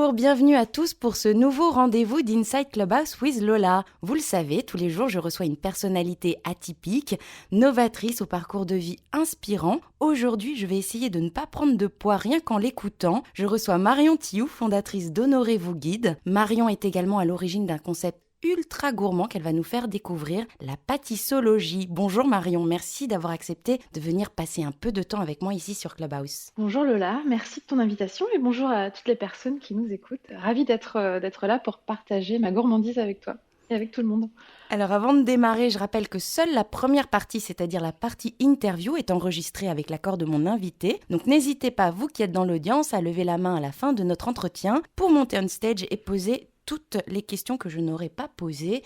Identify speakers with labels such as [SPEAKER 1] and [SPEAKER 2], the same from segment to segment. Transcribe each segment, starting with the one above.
[SPEAKER 1] Bonjour, bienvenue à tous pour ce nouveau rendez-vous d'Inside Clubhouse with Lola. Vous le savez, tous les jours je reçois une personnalité atypique, novatrice au parcours de vie inspirant. Aujourd'hui, je vais essayer de ne pas prendre de poids rien qu'en l'écoutant. Je reçois Marion Thioux, fondatrice d'Honorez-vous Guide. Marion est également à l'origine d'un concept ultra gourmand qu'elle va nous faire découvrir, la pâtissologie. Bonjour Marion, merci d'avoir accepté de venir passer un peu de temps avec moi ici sur Clubhouse.
[SPEAKER 2] Bonjour Lola, merci de ton invitation et bonjour à toutes les personnes qui nous écoutent. Ravie d'être là pour partager ma gourmandise avec toi et avec tout le monde.
[SPEAKER 1] Alors avant de démarrer, je rappelle que seule la première partie, c'est-à-dire la partie interview, est enregistrée avec l'accord de mon invité. Donc n'hésitez pas, vous qui êtes dans l'audience, à lever la main à la fin de notre entretien pour monter on stage et poser toutes les questions que je n'aurais pas posées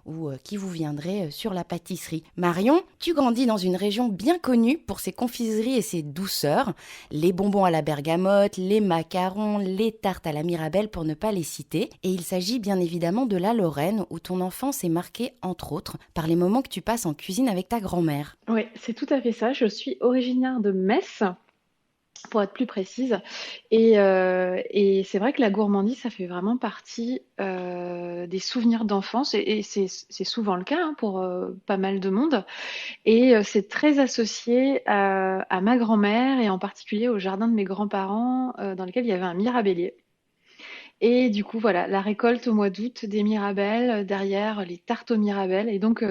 [SPEAKER 1] ou qui vous viendraient sur la pâtisserie. Marion, tu grandis dans une région bien connue pour ses confiseries et ses douceurs, les bonbons à la bergamote, les macarons, les tartes à la mirabelle pour ne pas les citer. Et il s'agit bien évidemment de la Lorraine où ton enfance est marquée entre autres par les moments que tu passes en cuisine avec ta grand-mère.
[SPEAKER 2] Oui, c'est tout à fait ça. Je suis originaire de Metz, pour être plus précise. Et c'est vrai que la gourmandise, ça fait vraiment partie des souvenirs d'enfance. Et c'est souvent le cas pour pas mal de monde. Et c'est très associé à ma grand-mère et en particulier au jardin de mes grands-parents dans lequel il y avait un mirabellier. Et du coup, voilà, la récolte au mois d'août des mirabelles, derrière les tartes aux mirabelles. Et donc,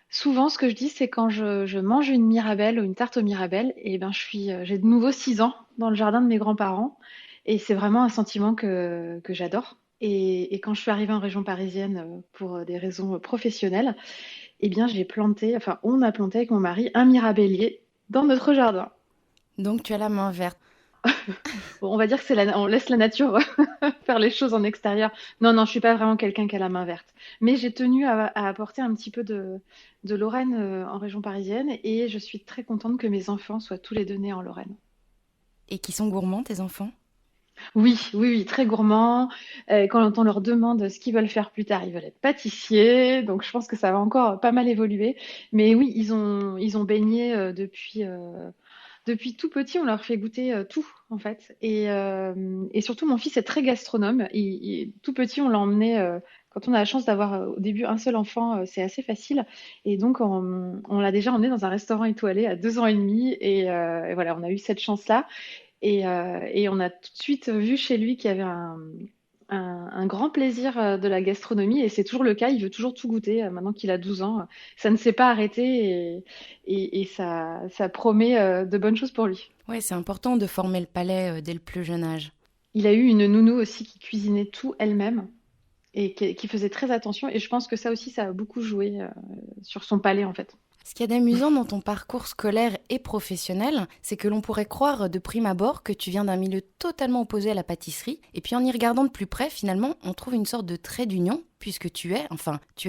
[SPEAKER 2] souvent, ce que je dis, c'est quand je mange une mirabelle ou une tarte aux mirabelles, et ben, j'ai de nouveau 6 ans dans le jardin de mes grands-parents. Et c'est vraiment un sentiment que j'adore. Et quand je suis arrivée en région parisienne pour des raisons professionnelles, eh bien, on a planté avec mon mari un mirabellier dans notre jardin.
[SPEAKER 1] Donc tu as la main verte.
[SPEAKER 2] Bon, on va dire que on laisse la nature faire les choses en extérieur. Non, non, je suis pas vraiment quelqu'un qui a la main verte. Mais j'ai tenu à apporter un petit peu de Lorraine en région parisienne et je suis très contente que mes enfants soient tous les deux nés en Lorraine.
[SPEAKER 1] Et qui sont gourmands tes enfants?
[SPEAKER 2] Oui, oui, oui, très gourmands. Quand on leur demande ce qu'ils veulent faire plus tard, ils veulent être pâtissiers. Donc je pense que ça va encore pas mal évoluer. Mais oui, ils ont baigné depuis tout petit, on leur fait goûter tout, en fait. Et surtout, mon fils est très gastronome. Tout petit, on l'a emmené, quand on a la chance d'avoir au début un seul enfant, c'est assez facile. Et donc, on l'a déjà emmené dans un restaurant étoilé à 2 ans et demi. Et voilà, on a eu cette chance-là. Et on a tout de suite vu chez lui qu'il y avait un grand plaisir de la gastronomie. Et c'est toujours le cas, il veut toujours tout goûter maintenant qu'il a 12 ans. Ça ne s'est pas arrêté et ça promet de bonnes choses pour lui.
[SPEAKER 1] Ouais, c'est important de former le palais dès le plus jeune âge.
[SPEAKER 2] Il a eu une nounou aussi qui cuisinait tout elle-même et qui faisait très attention. Et je pense que ça aussi, ça a beaucoup joué sur son palais en fait.
[SPEAKER 1] Ce qu'il y a d'amusant dans ton parcours scolaire et professionnel, c'est que l'on pourrait croire de prime abord que tu viens d'un milieu totalement opposé à la pâtisserie, et puis en y regardant de plus près, finalement, on trouve une sorte de trait d'union, puisque tu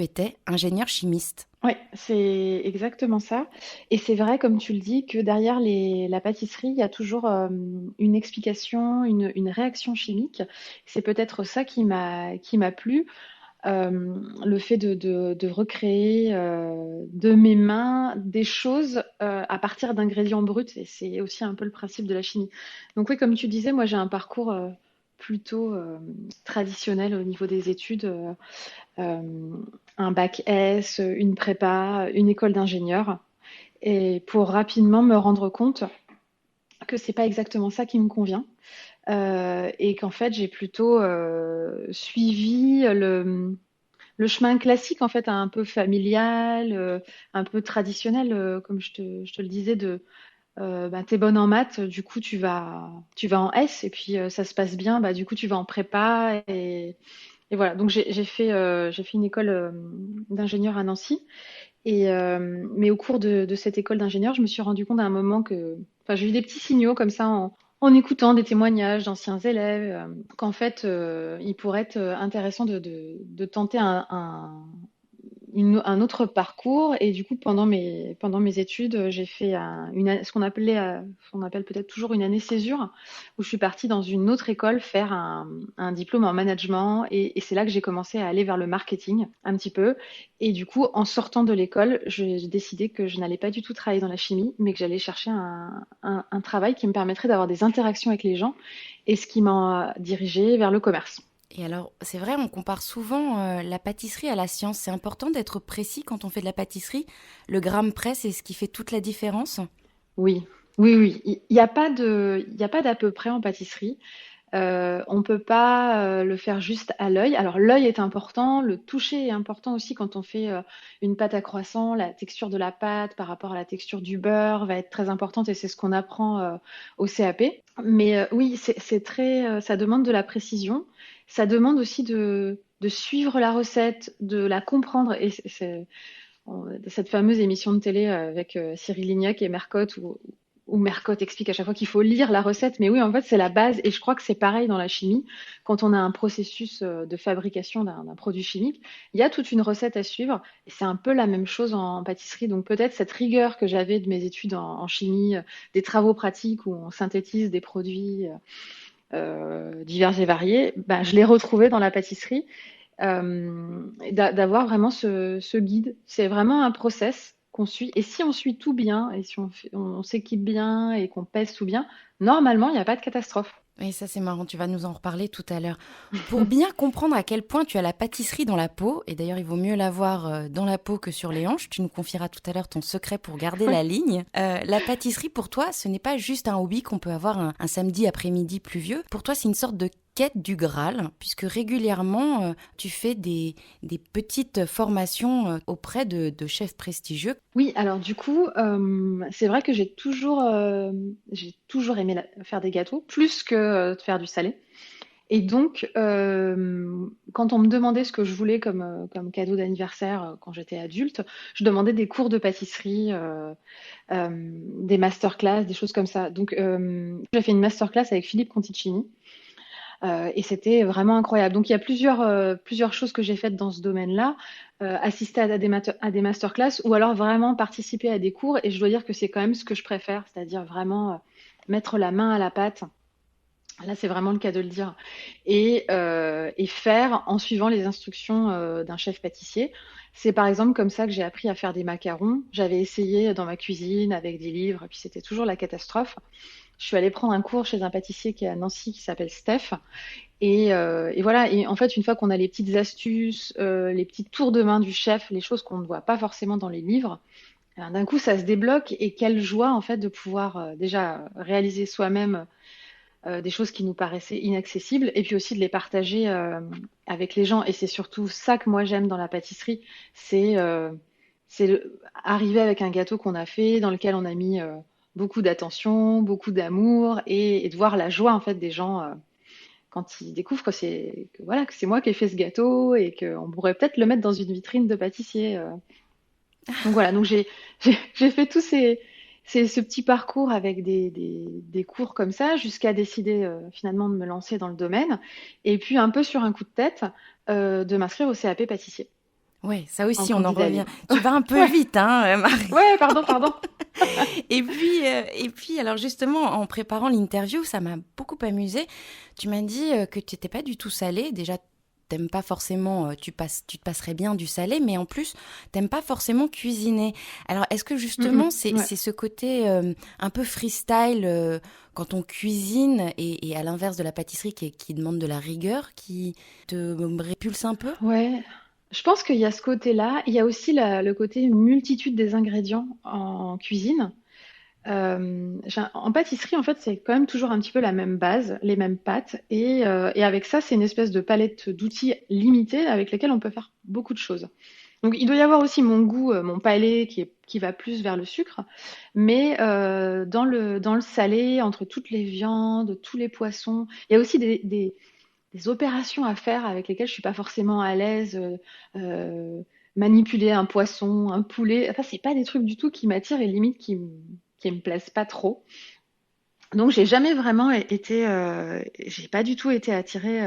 [SPEAKER 1] étais ingénieur chimiste.
[SPEAKER 2] Oui, c'est exactement ça. Et c'est vrai, comme tu le dis, que derrière la pâtisserie, il y a toujours une explication, une réaction chimique. C'est peut-être ça qui m'a plu. Le fait de recréer de mes mains des choses à partir d'ingrédients bruts, et c'est aussi un peu le principe de la chimie. Donc oui, comme tu disais, moi j'ai un parcours plutôt traditionnel au niveau des études, un bac S, une prépa, une école d'ingénieur, et pour rapidement me rendre compte que c'est pas exactement ça qui me convient. Et qu'en fait j'ai plutôt suivi le chemin classique en fait, un peu familial, un peu traditionnel, comme je te le disais, bah, t'es bonne en maths, du coup tu vas en S et puis ça se passe bien, bah, du coup tu vas en prépa et voilà. Donc j'ai fait une école d'ingénieur à Nancy mais au cours de cette école d'ingénieur, je me suis rendu compte à un moment enfin j'ai eu des petits signaux comme ça en écoutant des témoignages d'anciens élèves, qu'en fait, il pourrait être intéressant de tenter un autre parcours. Et du coup, pendant mes études, j'ai fait ce qu'on appelle peut-être toujours une année césure, où je suis partie dans une autre école faire un diplôme en management. Et c'est là que j'ai commencé à aller vers le marketing un petit peu. Et du coup, en sortant de l'école, j'ai décidé que je n'allais pas du tout travailler dans la chimie, mais que j'allais chercher un travail qui me permettrait d'avoir des interactions avec les gens, et ce qui m'a dirigée vers le commerce.
[SPEAKER 1] Et alors, c'est vrai, on compare souvent la pâtisserie à la science. C'est important d'être précis quand on fait de la pâtisserie. Le gramme près, c'est ce qui fait toute la différence.
[SPEAKER 2] Oui, oui, oui. Il y a pas d'à peu près en pâtisserie. On peut pas le faire juste à l'œil. Alors l'œil est important, le toucher est important aussi quand on fait une pâte à croissant. La texture de la pâte par rapport à la texture du beurre va être très importante, et c'est ce qu'on apprend au CAP. Mais oui, c'est très, ça demande de la précision. Ça demande aussi de suivre la recette, de la comprendre. Et cette fameuse émission de télé avec Cyril Lignac et Mercotte, où Mercotte explique à chaque fois qu'il faut lire la recette. Mais oui, en fait, c'est la base. Et je crois que c'est pareil dans la chimie. Quand on a un processus de fabrication d'un produit chimique, il y a toute une recette à suivre. Et c'est un peu la même chose en pâtisserie. Donc peut-être cette rigueur que j'avais de mes études en chimie, des travaux pratiques où on synthétise des produits divers et variés, bah, je l'ai retrouvé dans la pâtisserie. D'avoir vraiment ce guide. C'est vraiment un process qu'on suit. Et si on suit tout bien, et si on s'équipe bien et qu'on pèse tout bien, normalement, il n'y a pas de catastrophe.
[SPEAKER 1] Et ça, c'est marrant, tu vas nous en reparler tout à l'heure. Pour bien comprendre à quel point tu as la pâtisserie dans la peau, et d'ailleurs, il vaut mieux l'avoir dans la peau que sur les hanches, tu nous confieras tout à l'heure ton secret pour garder la ligne. La pâtisserie, pour toi, ce n'est pas juste un hobby qu'on peut avoir un samedi après-midi pluvieux. Pour toi, c'est une sorte de quête du Graal, puisque régulièrement, tu fais des petites formations auprès de chefs prestigieux.
[SPEAKER 2] Oui, alors du coup, c'est vrai que j'ai toujours aimé faire des gâteaux, plus que de faire du salé. Et donc, quand on me demandait ce que je voulais comme cadeau d'anniversaire quand j'étais adulte, je demandais des cours de pâtisserie, des masterclass, des choses comme ça. Donc, j'ai fait une masterclass avec Philippe Conticini. Et c'était vraiment incroyable. Donc il y a plusieurs choses que j'ai faites dans ce domaine-là. Assister à des masterclass, ou alors vraiment participer à des cours. Et je dois dire que c'est quand même ce que je préfère, c'est-à-dire vraiment mettre la main à la pâte. Là, c'est vraiment le cas de le dire. Et faire en suivant les instructions d'un chef pâtissier. C'est par exemple comme ça que j'ai appris à faire des macarons. J'avais essayé dans ma cuisine avec des livres, et puis c'était toujours la catastrophe. Je suis allée prendre un cours chez un pâtissier qui est à Nancy, qui s'appelle Steph. Et voilà. Et en fait, une fois qu'on a les petites astuces, les petits tours de main du chef, les choses qu'on ne voit pas forcément dans les livres, d'un coup, ça se débloque. Et quelle joie, en fait, de pouvoir déjà réaliser soi-même des choses qui nous paraissaient inaccessibles, et puis aussi de les partager avec les gens. Et c'est surtout ça que moi j'aime dans la pâtisserie, c'est arriver avec un gâteau qu'on a fait, dans lequel on a mis beaucoup d'attention, beaucoup d'amour, et de voir la joie en fait des gens quand ils découvrent voilà, que c'est moi qui ai fait ce gâteau, et qu'on pourrait peut-être le mettre dans une vitrine de pâtissier. Donc voilà, donc j'ai fait ce petit parcours avec des cours comme ça, jusqu'à décider finalement de me lancer dans le domaine, et puis un peu sur un coup de tête de m'inscrire au CAP pâtissier
[SPEAKER 1] Ouais, ça
[SPEAKER 2] en
[SPEAKER 1] aussi, on en
[SPEAKER 2] candidat
[SPEAKER 1] revient.
[SPEAKER 2] libre.
[SPEAKER 1] Tu vas un peu
[SPEAKER 2] Ouais,
[SPEAKER 1] vite, hein, Marie.
[SPEAKER 2] ouais, pardon, pardon.
[SPEAKER 1] Et puis, alors justement, en préparant l'interview, ça m'a beaucoup amusée. Tu m'as dit que tu n'étais pas du tout salée. Déjà, t'aimes pas forcément, tu te passerais bien du salé, mais en plus, t'aimes pas forcément cuisiner. Alors, est-ce que justement,
[SPEAKER 2] Ouais.
[SPEAKER 1] c'est ce côté un peu freestyle quand on cuisine, et à l'inverse de la pâtisserie qui demande de la rigueur, qui te répulse un peu?
[SPEAKER 2] Ouais, je pense qu'il y a ce côté-là. Il y a aussi le côté multitude des ingrédients en cuisine. En pâtisserie, en fait, c'est quand même toujours un petit peu la même base, les mêmes pâtes. Et avec ça, c'est une espèce de palette d'outils limitée avec lesquels on peut faire beaucoup de choses. Donc, il doit y avoir aussi mon goût, mon palais qui va plus vers le sucre. Mais dans le salé, entre toutes les viandes, tous les poissons, il y a aussi des opérations à faire avec lesquelles je suis pas forcément à l'aise. Manipuler un poisson, un poulet, enfin, c'est pas des trucs du tout qui m'attirent, et limite qui me plaisent pas trop. Donc j'ai jamais vraiment j'ai pas du tout été attirée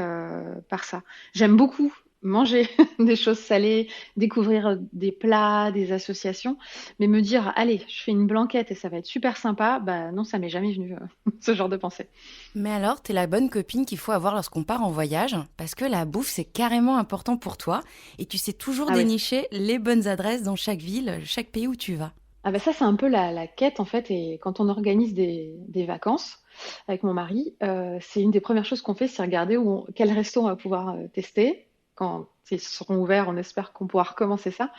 [SPEAKER 2] par ça. J'aime beaucoup manger des choses salées, découvrir des plats, des associations, mais me dire, allez, je fais une blanquette et ça va être super sympa, bah non, ça m'est jamais venu ce genre de pensée.
[SPEAKER 1] Mais alors, t'es la bonne copine qu'il faut avoir lorsqu'on part en voyage, parce que la bouffe, c'est carrément important pour toi, et tu sais toujours
[SPEAKER 2] Ah oui.
[SPEAKER 1] dénicher les bonnes adresses dans chaque ville, chaque pays où tu vas.
[SPEAKER 2] Ah bah ça, c'est un peu la quête en fait. Et quand on organise des vacances avec mon mari, c'est une des premières choses qu'on fait, c'est regarder quel resto on va pouvoir tester. Quand ils seront ouverts, on espère qu'on pourra recommencer ça.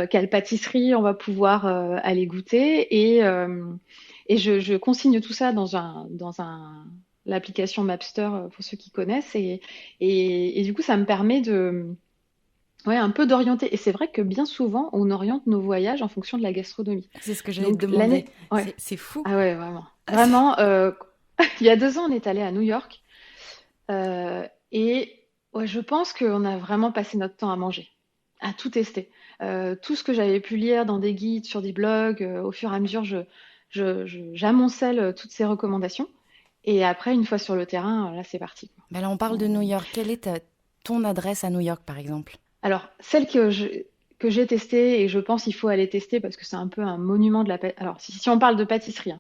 [SPEAKER 2] Quelle pâtisserie on va pouvoir aller goûter. Et je consigne tout ça dans l'application Mapster pour ceux qui connaissent. Et du coup, ça me permet ouais, un peu d'orienter. Et c'est vrai que bien souvent, on oriente nos voyages en fonction de la gastronomie.
[SPEAKER 1] C'est ce que j'allais te
[SPEAKER 2] Donc
[SPEAKER 1] demander.
[SPEAKER 2] l'année, ouais,
[SPEAKER 1] C'est fou.
[SPEAKER 2] ah ouais, vraiment,
[SPEAKER 1] Ah,
[SPEAKER 2] vraiment. Il y a 2 ans, on est allé à New York et ouais, je pense qu'on a vraiment passé notre temps à manger, à tout tester. Tout ce que j'avais pu lire dans des guides, sur des blogs, au fur et à mesure, j'amoncelle toutes ces recommandations. Et après, une fois sur le terrain, là, c'est parti.
[SPEAKER 1] bah là, on parle de New
[SPEAKER 2] On-
[SPEAKER 1] York. Quelle est ton adresse à New York, par exemple?
[SPEAKER 2] Alors, celle que j'ai testée et je pense qu'il faut aller tester parce que c'est un peu un monument de Alors, si on parle de pâtisserie,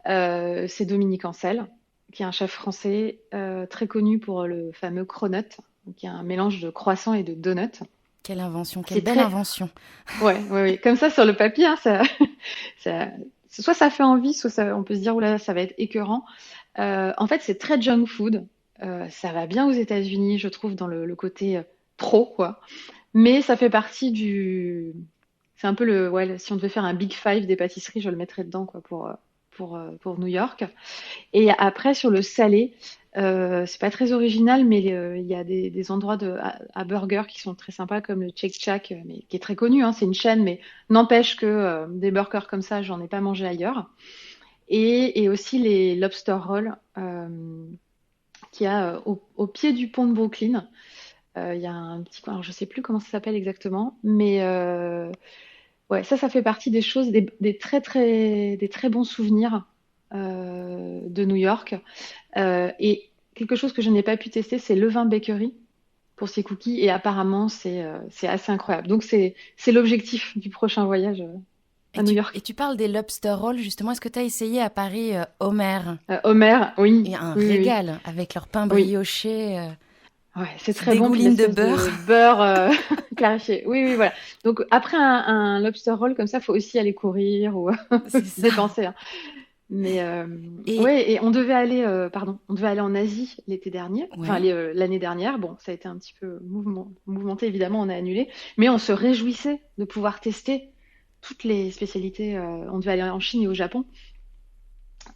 [SPEAKER 2] hein, c'est Dominique Ancel, qui est un chef français très connu pour le fameux cronut, qui est un mélange de croissant et de donut.
[SPEAKER 1] Quelle invention, quelle
[SPEAKER 2] C'est
[SPEAKER 1] belle
[SPEAKER 2] très,
[SPEAKER 1] invention.
[SPEAKER 2] ouais, ouais, ouais. Comme ça sur le papier, hein, ça, soit ça fait envie, soit on peut se dire oula, ça va être écœurant. En fait, c'est très junk food. Ça va bien aux États-Unis, je trouve, dans le côté pro, quoi. Mais ça fait partie du. C'est un peu ouais, si on devait faire un Big Five des pâtisseries, je le mettrais dedans, quoi, pour New York. Et après, sur le salé, c'est pas très original, mais il y a des endroits à burgers qui sont très sympas, comme le Shake Shack, mais qui est très connu, hein, c'est une chaîne, mais n'empêche que des burgers comme ça, j'en ai pas mangé ailleurs. Et aussi les lobster rolls qu'il y a au pied du pont de Brooklyn. Il y a un petit coin, alors je sais plus comment ça s'appelle exactement, mais ouais, ça fait partie des choses, des très bons souvenirs de New York. Et quelque chose que je n'ai pas pu tester, c'est Levain Bakery pour ses cookies, et apparemment c'est assez incroyable. Donc c'est l'objectif du prochain voyage
[SPEAKER 1] Et
[SPEAKER 2] à New
[SPEAKER 1] et
[SPEAKER 2] York.
[SPEAKER 1] tu parles des lobster rolls, justement. Est-ce que tu as essayé à Paris Homer?
[SPEAKER 2] Homer,
[SPEAKER 1] Et
[SPEAKER 2] oui,
[SPEAKER 1] un
[SPEAKER 2] oui, oui,
[SPEAKER 1] régal avec leur pain
[SPEAKER 2] oui.
[SPEAKER 1] brioché
[SPEAKER 2] Ouais, c'est
[SPEAKER 1] qui
[SPEAKER 2] très bon, puis
[SPEAKER 1] dégouline de
[SPEAKER 2] l'espèce
[SPEAKER 1] beurre.
[SPEAKER 2] de beurre clarifié. Oui, oui, voilà. Donc après un lobster roll comme ça, faut aussi aller courir ou
[SPEAKER 1] C'est
[SPEAKER 2] se
[SPEAKER 1] ça.
[SPEAKER 2] dépenser, hein. Mais
[SPEAKER 1] Et
[SPEAKER 2] ouais, et on devait aller, pardon, on devait aller en Asie l'été dernier, enfin
[SPEAKER 1] ouais.
[SPEAKER 2] l'année dernière. Bon, ça a été un petit peu mouvementé, évidemment, on a annulé, mais on se réjouissait de pouvoir tester toutes les spécialités. On devait aller en Chine et au Japon,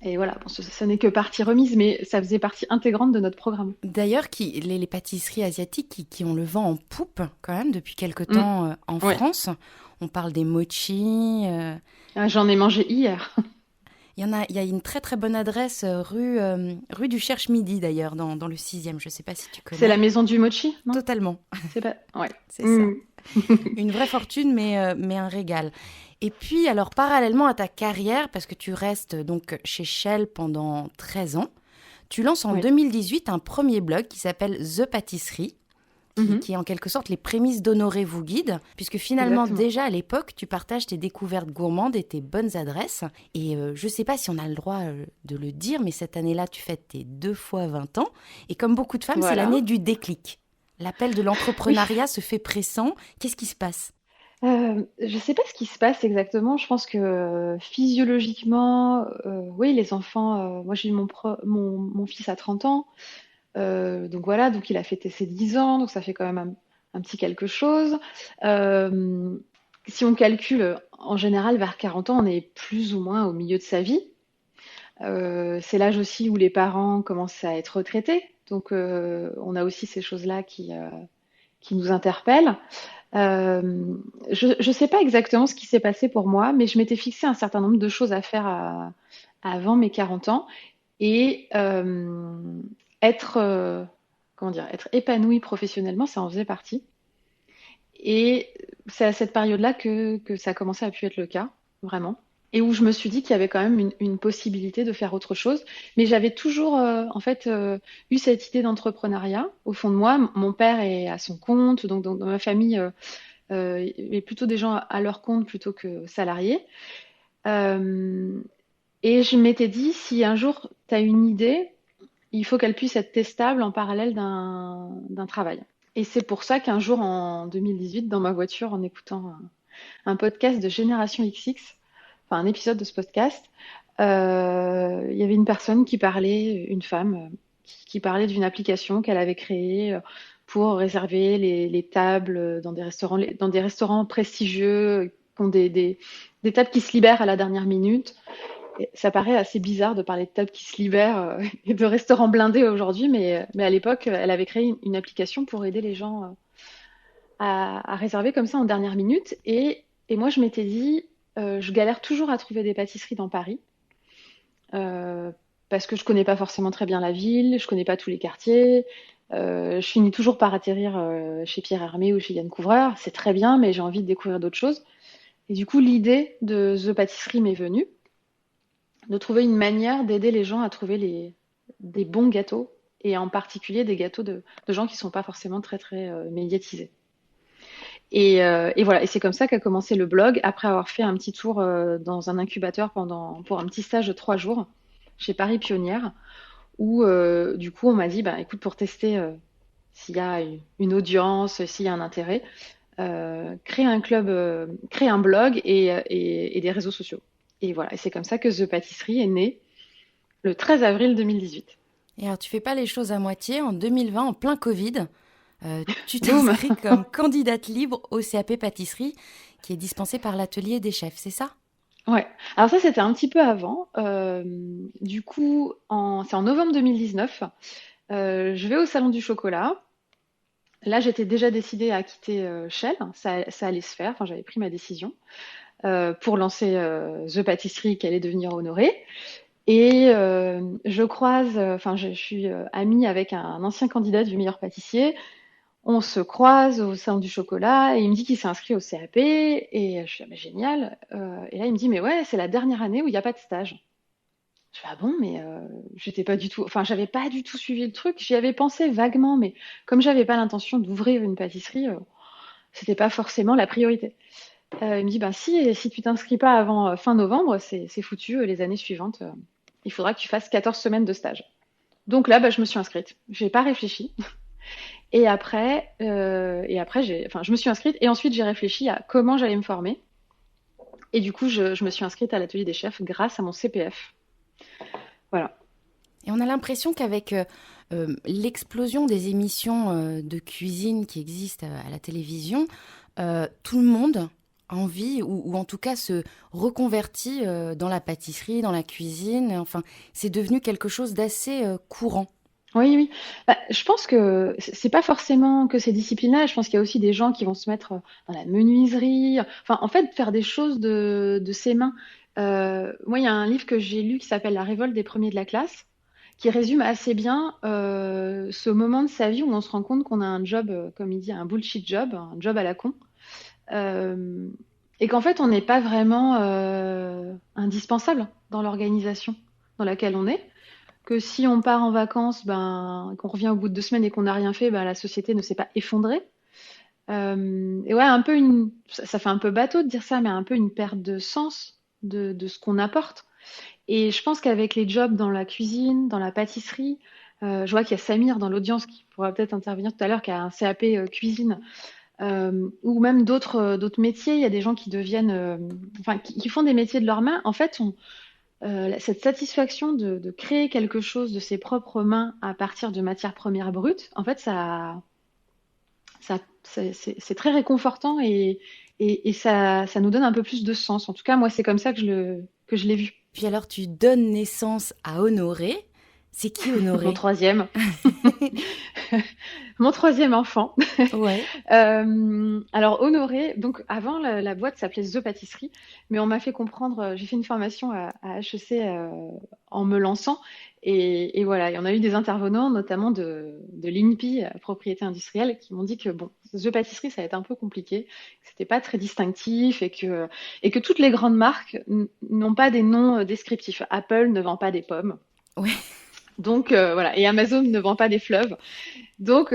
[SPEAKER 2] et voilà, bon, ça n'est que partie remise, mais ça faisait partie intégrante de notre programme.
[SPEAKER 1] D'ailleurs, les pâtisseries asiatiques qui ont le vent en poupe quand même depuis quelque
[SPEAKER 2] Mm.
[SPEAKER 1] temps en
[SPEAKER 2] Ouais.
[SPEAKER 1] France. On parle des mochis.
[SPEAKER 2] Ah, j'en ai mangé hier.
[SPEAKER 1] Il y a une très très bonne adresse rue du Cherche-Midi d'ailleurs, dans le 6e. Je ne sais pas si tu
[SPEAKER 2] C'est la
[SPEAKER 1] connais.
[SPEAKER 2] maison du mochi, non?
[SPEAKER 1] Totalement,
[SPEAKER 2] C'est pas. Ouais.
[SPEAKER 1] c'est ça.
[SPEAKER 2] Mm.
[SPEAKER 1] Une vraie fortune, mais un régal. Et puis, alors, parallèlement à ta carrière, parce que tu restes donc chez Shell pendant 13 ans, tu lances en
[SPEAKER 2] Oui.
[SPEAKER 1] 2018 un premier blog qui s'appelle The Pâtisserie,
[SPEAKER 2] Mhm.
[SPEAKER 1] qui est en quelque sorte les prémices d'Honoré vous guide, puisque finalement,
[SPEAKER 2] Exactement.
[SPEAKER 1] déjà à l'époque, tu partages tes découvertes gourmandes et tes bonnes adresses. Et je ne sais pas si on a le droit de le dire, mais cette année-là, tu fêtes tes 2 fois 20 ans. Et comme beaucoup de femmes, c'est
[SPEAKER 2] Voilà.
[SPEAKER 1] l'année du déclic. L'appel de
[SPEAKER 2] Oui.
[SPEAKER 1] l'entrepreneuriat se fait pressant. Qu'est-ce qui se passe?
[SPEAKER 2] Je sais pas ce qui se passe exactement. Je pense que physiologiquement, oui, les enfants. Moi, j'ai eu mon fils à 30 ans. Donc voilà, donc il a fêté ses 10 ans, donc ça fait quand même un petit quelque chose. Euh, Si on calcule, en général, vers 40 ans, on est plus ou moins au milieu de sa vie. C'est l'âge aussi où les parents commencent à être retraités. Donc on a aussi ces choses-là qui nous interpellent. Je ne sais pas exactement ce qui s'est passé pour moi, mais je m'étais fixé un certain nombre de choses à faire avant mes 40 ans, et être, comment dire, être épanouie professionnellement, ça en faisait partie. Et c'est à cette période-là que ça a commencé à pu être le cas, vraiment. et où je me suis dit qu'il y avait quand même une possibilité de faire autre chose. Mais j'avais toujours, en fait, eu cette idée d'entrepreneuriat au fond de moi. Mon père est à son compte, donc dans ma famille, il y a plutôt des gens à leur compte plutôt que salariés. Euh, et je m'étais dit, si un jour tu as une idée, il faut qu'elle puisse être testable en parallèle d'un travail. Et c'est pour ça qu'un jour, en 2018, dans ma voiture, en écoutant un podcast de Génération XX, enfin un épisode de ce podcast, il y avait une personne qui parlait, une femme, qui parlait d'une application qu'elle avait créée pour réserver les tables dans des restaurants prestigieux, qui ont des tables qui se libèrent à la dernière minute. Et ça paraît assez bizarre de parler de tables qui se libèrent et de restaurants blindés aujourd'hui, mais à l'époque, elle avait créé une application pour aider les gens à réserver comme ça en dernière minute. Et moi, je m'étais dit, je galère toujours à trouver des pâtisseries dans Paris. euh, Parce que je connais pas forcément très bien la ville, je connais pas tous les quartiers. Je finis toujours par atterrir chez Pierre Hermé ou chez Yann Couvreur. C'est très bien, mais j'ai envie de découvrir d'autres choses. Et du coup, l'idée de The Pâtisserie m'est venue, de trouver une manière d'aider les gens à trouver des bons gâteaux, et en particulier des gâteaux de gens qui sont pas forcément très très médiatisés. Et voilà, et c'est comme ça qu'a commencé le blog, après avoir fait un petit tour dans un incubateur pour un petit stage de 3 jours chez Paris Pionnière, où du coup on m'a dit, bah, écoute, pour tester s'il y a une audience, s'il y a un intérêt, crée un club, crée un blog et des réseaux sociaux. Et voilà, et c'est comme ça que The Pâtisserie est née le 13 avril 2018.
[SPEAKER 1] Et alors, tu fais pas les choses à moitié. En 2020, en plein Covid, tu
[SPEAKER 2] Boum.
[SPEAKER 1] t'inscris comme candidate libre au CAP pâtisserie qui est dispensé par l'atelier des chefs, c'est ça?
[SPEAKER 2] Ouais. Alors ça, c'était un petit peu avant. Du coup, c'est en novembre 2019. Je vais au Salon du Chocolat. Là, j'étais déjà décidée à quitter Shell. Ça allait se faire. Enfin, j'avais pris ma décision pour lancer The Pâtisserie qui allait devenir Honoré. Et je croise, enfin, je suis amie avec un ancien candidat du meilleur pâtissier. On se croise au Salon du Chocolat et il me dit qu'il s'est inscrit au CAP. Et je suis ah, mais génial. Et là, il me dit, mais ouais, c'est la dernière année où il n'y a pas de stage. Je fais, ah bon, mais j'étais pas du tout, enfin, j'avais pas du tout suivi le truc. J'y avais pensé vaguement, mais comme j'avais pas l'intention d'ouvrir une pâtisserie, c'était pas forcément la priorité. Il me dit, ben si tu t'inscris pas avant fin novembre, c'est foutu. Les années suivantes, il faudra que tu fasses 14 semaines de stage. Donc là, bah, je me suis inscrite. J'ai pas réfléchi. Et après, enfin, je me suis inscrite et ensuite j'ai réfléchi à comment j'allais me former. Et du coup, je me suis inscrite à l'atelier des chefs grâce à mon CPF. Voilà.
[SPEAKER 1] Et on a l'impression qu'avec l'explosion des émissions de cuisine qui existent à la télévision, tout le monde a envie, ou en tout cas se reconvertit dans la pâtisserie, dans la cuisine. Enfin, c'est devenu quelque chose d'assez courant.
[SPEAKER 2] Oui, oui. Bah, je pense que c'est pas forcément que ces disciplines-là. Je pense qu'il y a aussi des gens qui vont se mettre dans la menuiserie. Enfin, en fait, faire des choses de ses mains. Moi, il y a un livre que j'ai lu qui s'appelle La révolte des premiers de la classe, qui résume assez bien ce moment de sa vie où on se rend compte qu'on a un job, comme il dit, un bullshit job, un job à la con. Euh, et qu'en fait, on n'est pas vraiment indispensable dans l'organisation dans laquelle on est. Que si on part en vacances, ben, qu'on revient au bout de 2 semaines et qu'on n'a rien fait, ben, la société ne s'est pas effondrée. Et ouais, un peu ça fait un peu bateau de dire ça, mais un peu une perte de sens de ce qu'on apporte. Et je pense qu'avec les jobs dans la cuisine, dans la pâtisserie, je vois qu'il y a Samir dans l'audience qui pourra peut-être intervenir tout à l'heure, qui a un CAP cuisine, ou même d'autres métiers. Il y a des gens qui deviennent, enfin, qui font des métiers de leurs mains. En fait, cette satisfaction de créer quelque chose de ses propres mains à partir de matières premières brutes, en fait, c'est très réconfortant et ça nous donne un peu plus de sens. En tout cas, moi, c'est comme ça que je l'ai vu.
[SPEAKER 1] Puis alors, tu donnes naissance à Honoré. C'est qui
[SPEAKER 2] Mon
[SPEAKER 1] Honoré?
[SPEAKER 2] troisième. mon troisième enfant.
[SPEAKER 1] Ouais.
[SPEAKER 2] Alors Honoré, donc avant la boîte s'appelait The Pâtisserie, mais on m'a fait comprendre, j'ai fait une formation à HEC en me lançant, et voilà, et on a eu des intervenants, notamment de l'INPI, propriété industrielle, qui m'ont dit que bon, The Pâtisserie, ça va être un peu compliqué, que c'était pas très distinctif, et que toutes les grandes marques n'ont pas des noms descriptifs. Apple ne vend pas des pommes.
[SPEAKER 1] Ouais.
[SPEAKER 2] Donc voilà, et Amazon ne vend pas des fleuves. Donc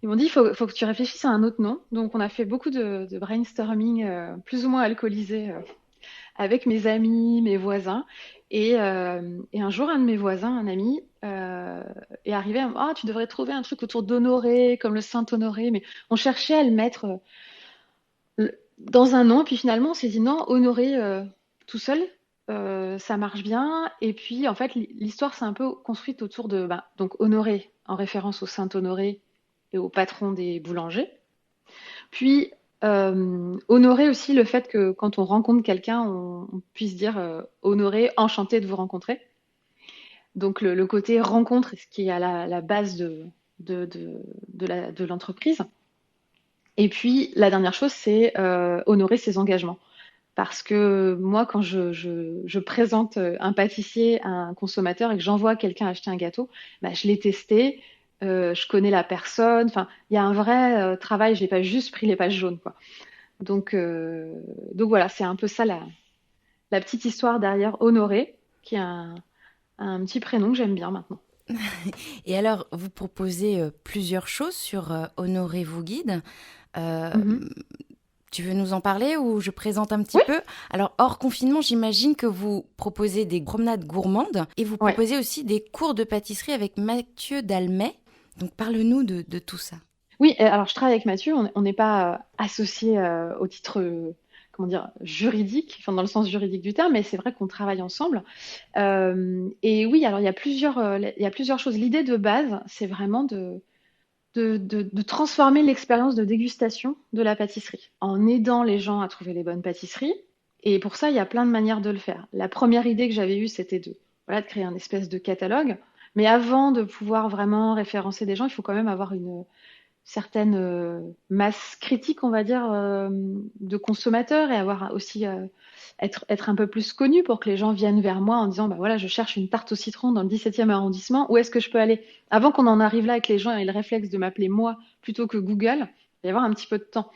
[SPEAKER 2] ils m'ont dit, faut que tu réfléchisses à un autre nom. Donc, on a fait beaucoup de brainstorming, plus ou moins alcoolisé, avec mes amis, mes voisins. Et un jour, un de mes voisins, un ami, est arrivé à me dire, ah, tu devrais trouver un truc autour d'Honoré, comme le Saint-Honoré. Mais on cherchait à le mettre dans un nom. Puis finalement, on s'est dit, non, Honoré tout seul, ça marche bien. Et puis, en fait, l'histoire s'est un peu construite autour de, bah, donc Honoré, en référence au Saint-Honoré et au patron des boulangers. Puis, honorer aussi le fait que quand on rencontre quelqu'un, on puisse dire honoré, enchanté de vous rencontrer. Donc, le côté rencontre, ce qui est à la base de l'entreprise. Et puis, la dernière chose, c'est honorer ses engagements. Parce que moi, quand je présente un pâtissier à un consommateur et que j'envoie quelqu'un acheter un gâteau, bah, je l'ai testé, je connais la personne. Enfin, il y a un vrai travail. Je n'ai pas juste pris les pages jaunes, quoi. Donc voilà, c'est un peu ça la petite histoire derrière Honoré, qui est un petit prénom que j'aime bien maintenant.
[SPEAKER 1] Et alors, vous proposez plusieurs choses sur Honoré vous guide. Euh,
[SPEAKER 2] Mhm.
[SPEAKER 1] Tu veux nous en parler ou je présente un petit
[SPEAKER 2] Oui,
[SPEAKER 1] peu? Alors, hors confinement, j'imagine que vous proposez des promenades gourmandes et vous
[SPEAKER 2] ouais.
[SPEAKER 1] proposez aussi des cours de pâtisserie avec Mathieu Dalmet. Donc, parle-nous de tout ça.
[SPEAKER 2] Oui, alors je travaille avec Mathieu, on n'est pas associés au titre, comment dire, juridique, enfin dans le sens juridique du terme, mais c'est vrai qu'on travaille ensemble. Et oui, alors il y a plusieurs choses. L'idée de base, c'est vraiment de transformer l'expérience de dégustation de la pâtisserie en aidant les gens à trouver les bonnes pâtisseries. Et pour ça, il y a plein de manières de le faire. La première idée que j'avais eue, c'était voilà, de créer un espèce de catalogue. Mais avant de pouvoir vraiment référencer des gens, il faut quand même avoir une certaine masse critique, on va dire, de consommateurs, et avoir aussi être un peu plus connu pour que les gens viennent vers moi en disant, bah voilà, je cherche une tarte au citron dans le 17e arrondissement, où est-ce que je peux aller? Avant qu'on en arrive là et que les gens aient le réflexe de m'appeler moi plutôt que Google, il va y avoir un petit peu de temps.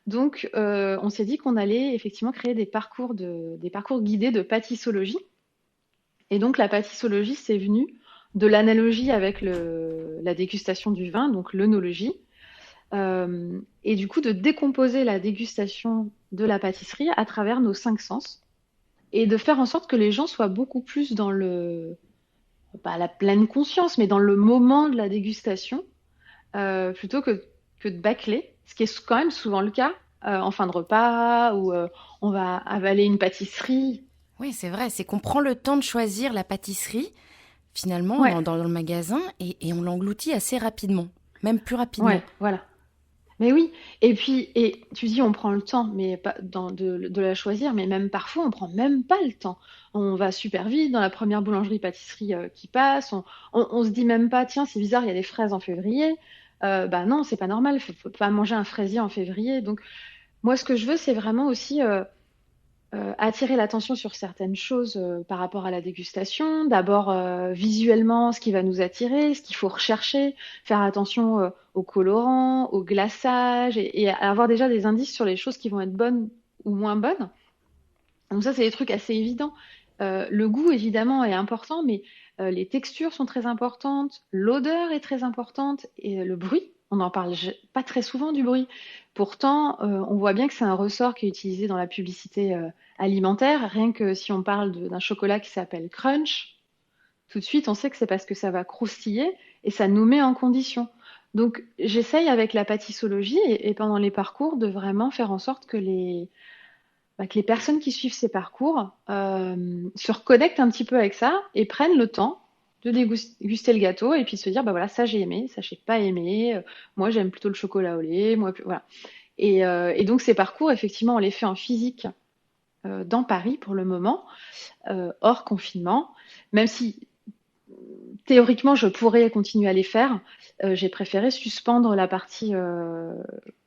[SPEAKER 2] Donc, on s'est dit qu'on allait effectivement créer des parcours guidés de pâtissologie. Et donc, la pâtissologie, c'est venu de l'analogie avec la dégustation du vin, donc l'œnologie, et du coup de décomposer la dégustation de la pâtisserie à travers nos cinq sens et de faire en sorte que les gens soient beaucoup plus dans pas la pleine conscience, mais dans le moment de la dégustation, plutôt que de bâcler, ce qui est quand même souvent le cas en fin de repas, où on va avaler une pâtisserie.
[SPEAKER 1] Oui, c'est vrai, c'est qu'on prend le temps de choisir la pâtisserie, finalement,
[SPEAKER 2] Ouais,
[SPEAKER 1] dans le magasin, et on l'engloutit assez rapidement, même plus
[SPEAKER 2] ouais,
[SPEAKER 1] rapidement.
[SPEAKER 2] voilà. Mais oui, et puis, et tu dis on prend le temps, mais pas de la choisir, mais même parfois on prend même pas le temps. On va super vite dans la première boulangerie-pâtisserie qui passe, on se dit même pas, tiens, c'est bizarre, il y a des fraises en février. Bah non, c'est pas normal, faut pas manger un fraisier en février. Donc moi, ce que je veux, c'est vraiment aussi attirer l'attention sur certaines choses par rapport à la dégustation. D'abord, visuellement, ce qui va nous attirer, ce qu'il faut rechercher, faire attention aux colorants, au glaçage, et avoir déjà des indices sur les choses qui vont être bonnes ou moins bonnes. Donc ça, c'est des trucs assez évidents. Le goût, évidemment, est important, mais les textures sont très importantes, l'odeur est très importante, et le bruit, on n'en parle pas très souvent du bruit. Pourtant, on voit bien que c'est un ressort qui est utilisé dans la publicité alimentaire. Rien que si on parle d'un chocolat qui s'appelle Crunch, tout de suite, on sait que c'est parce que ça va croustiller et ça nous met en condition. Donc, j'essaye avec la pâtissologie et pendant les parcours de vraiment faire en sorte que les personnes qui suivent ces parcours se reconnectent un petit peu avec ça et prennent le temps de déguster le gâteau et puis de se dire, bah voilà, ça j'ai aimé, ça j'ai pas aimé, moi j'aime plutôt le chocolat au lait, moi, voilà. Et donc ces parcours, effectivement, on les fait en physique dans Paris pour le moment, hors confinement, même si théoriquement, je pourrais continuer à les faire. J'ai préféré suspendre la partie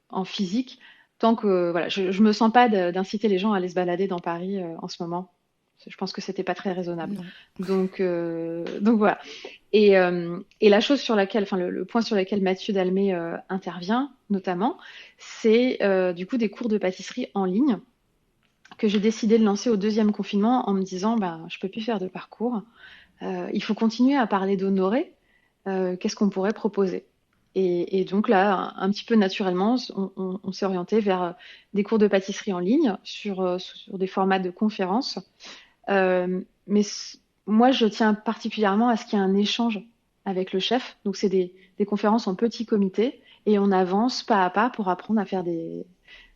[SPEAKER 2] en physique tant que voilà, je me sens pas d'inciter les gens à aller se balader dans Paris en ce moment. Je pense que c'était pas très raisonnable.
[SPEAKER 1] Non.
[SPEAKER 2] Donc voilà. Et la chose sur laquelle, enfin le point sur lequel Mathieu Dalmé intervient notamment, c'est du coup des cours de pâtisserie en ligne que j'ai décidé de lancer au deuxième confinement en me disant, ben, je peux plus faire de parcours. Il faut continuer à parler d'Honoré. Qu'est-ce qu'on pourrait proposer? Et donc là, un petit peu naturellement, on s'est orienté vers des cours de pâtisserie en ligne sur des formats de conférences. Mais moi, je tiens particulièrement à ce qu'il y ait un échange avec le chef. Donc, c'est des conférences en petit comité et on avance pas à pas pour apprendre à faire des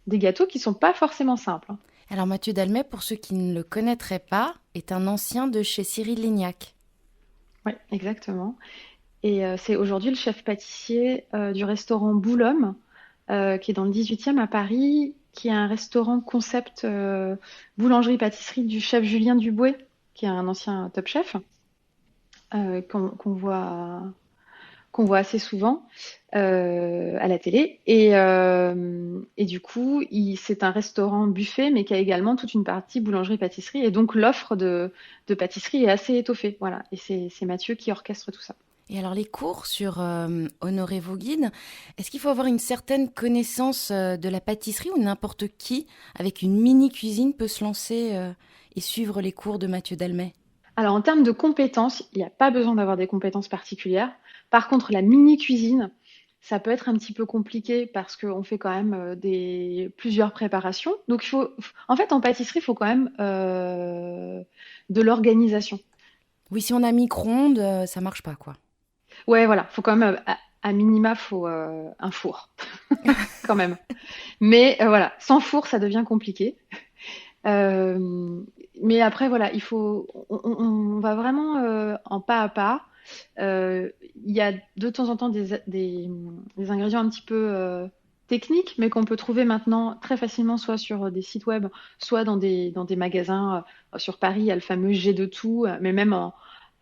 [SPEAKER 2] gâteaux qui sont pas forcément simples, hein.
[SPEAKER 1] Alors Mathieu Dalmet, pour ceux qui ne le connaîtraient pas, est un ancien de chez Cyril Lignac.
[SPEAKER 2] Oui, exactement. Et c'est aujourd'hui le chef pâtissier du restaurant Boulomme, qui est dans le 18e à Paris, qui est un restaurant concept boulangerie-pâtisserie du chef Julien Duboué, qui est un ancien top chef, qu'on voit assez souvent à la télé. Et du coup, c'est un restaurant buffet, mais qui a également toute une partie boulangerie-pâtisserie. Et donc, l'offre de pâtisserie est assez étoffée. Voilà. Et c'est Mathieu qui orchestre tout ça.
[SPEAKER 1] Et alors les cours sur Honoré vos guides, est-ce qu'il faut avoir une certaine connaissance de la pâtisserie ou n'importe qui avec une mini cuisine peut se lancer et suivre les cours de Mathieu Dalmet?
[SPEAKER 2] Alors, en termes de compétences, il n'y a pas besoin d'avoir des compétences particulières. Par contre, la mini-cuisine, ça peut être un petit peu compliqué parce qu'on fait quand même plusieurs préparations. Donc, en fait, en pâtisserie, il faut quand même de l'organisation.
[SPEAKER 1] Oui, si on a micro-ondes, ça marche pas quoi.
[SPEAKER 2] Ouais, voilà, faut quand même, à minima, faut un four, quand même. Mais voilà, sans four, ça devient compliqué. Euh, mais après, voilà, on va vraiment en pas à pas. Il y a de temps en temps des ingrédients un petit peu techniques, mais qu'on peut trouver maintenant très facilement, soit sur des sites web, soit dans des magasins. Sur Paris, il y a le fameux G de tout, mais même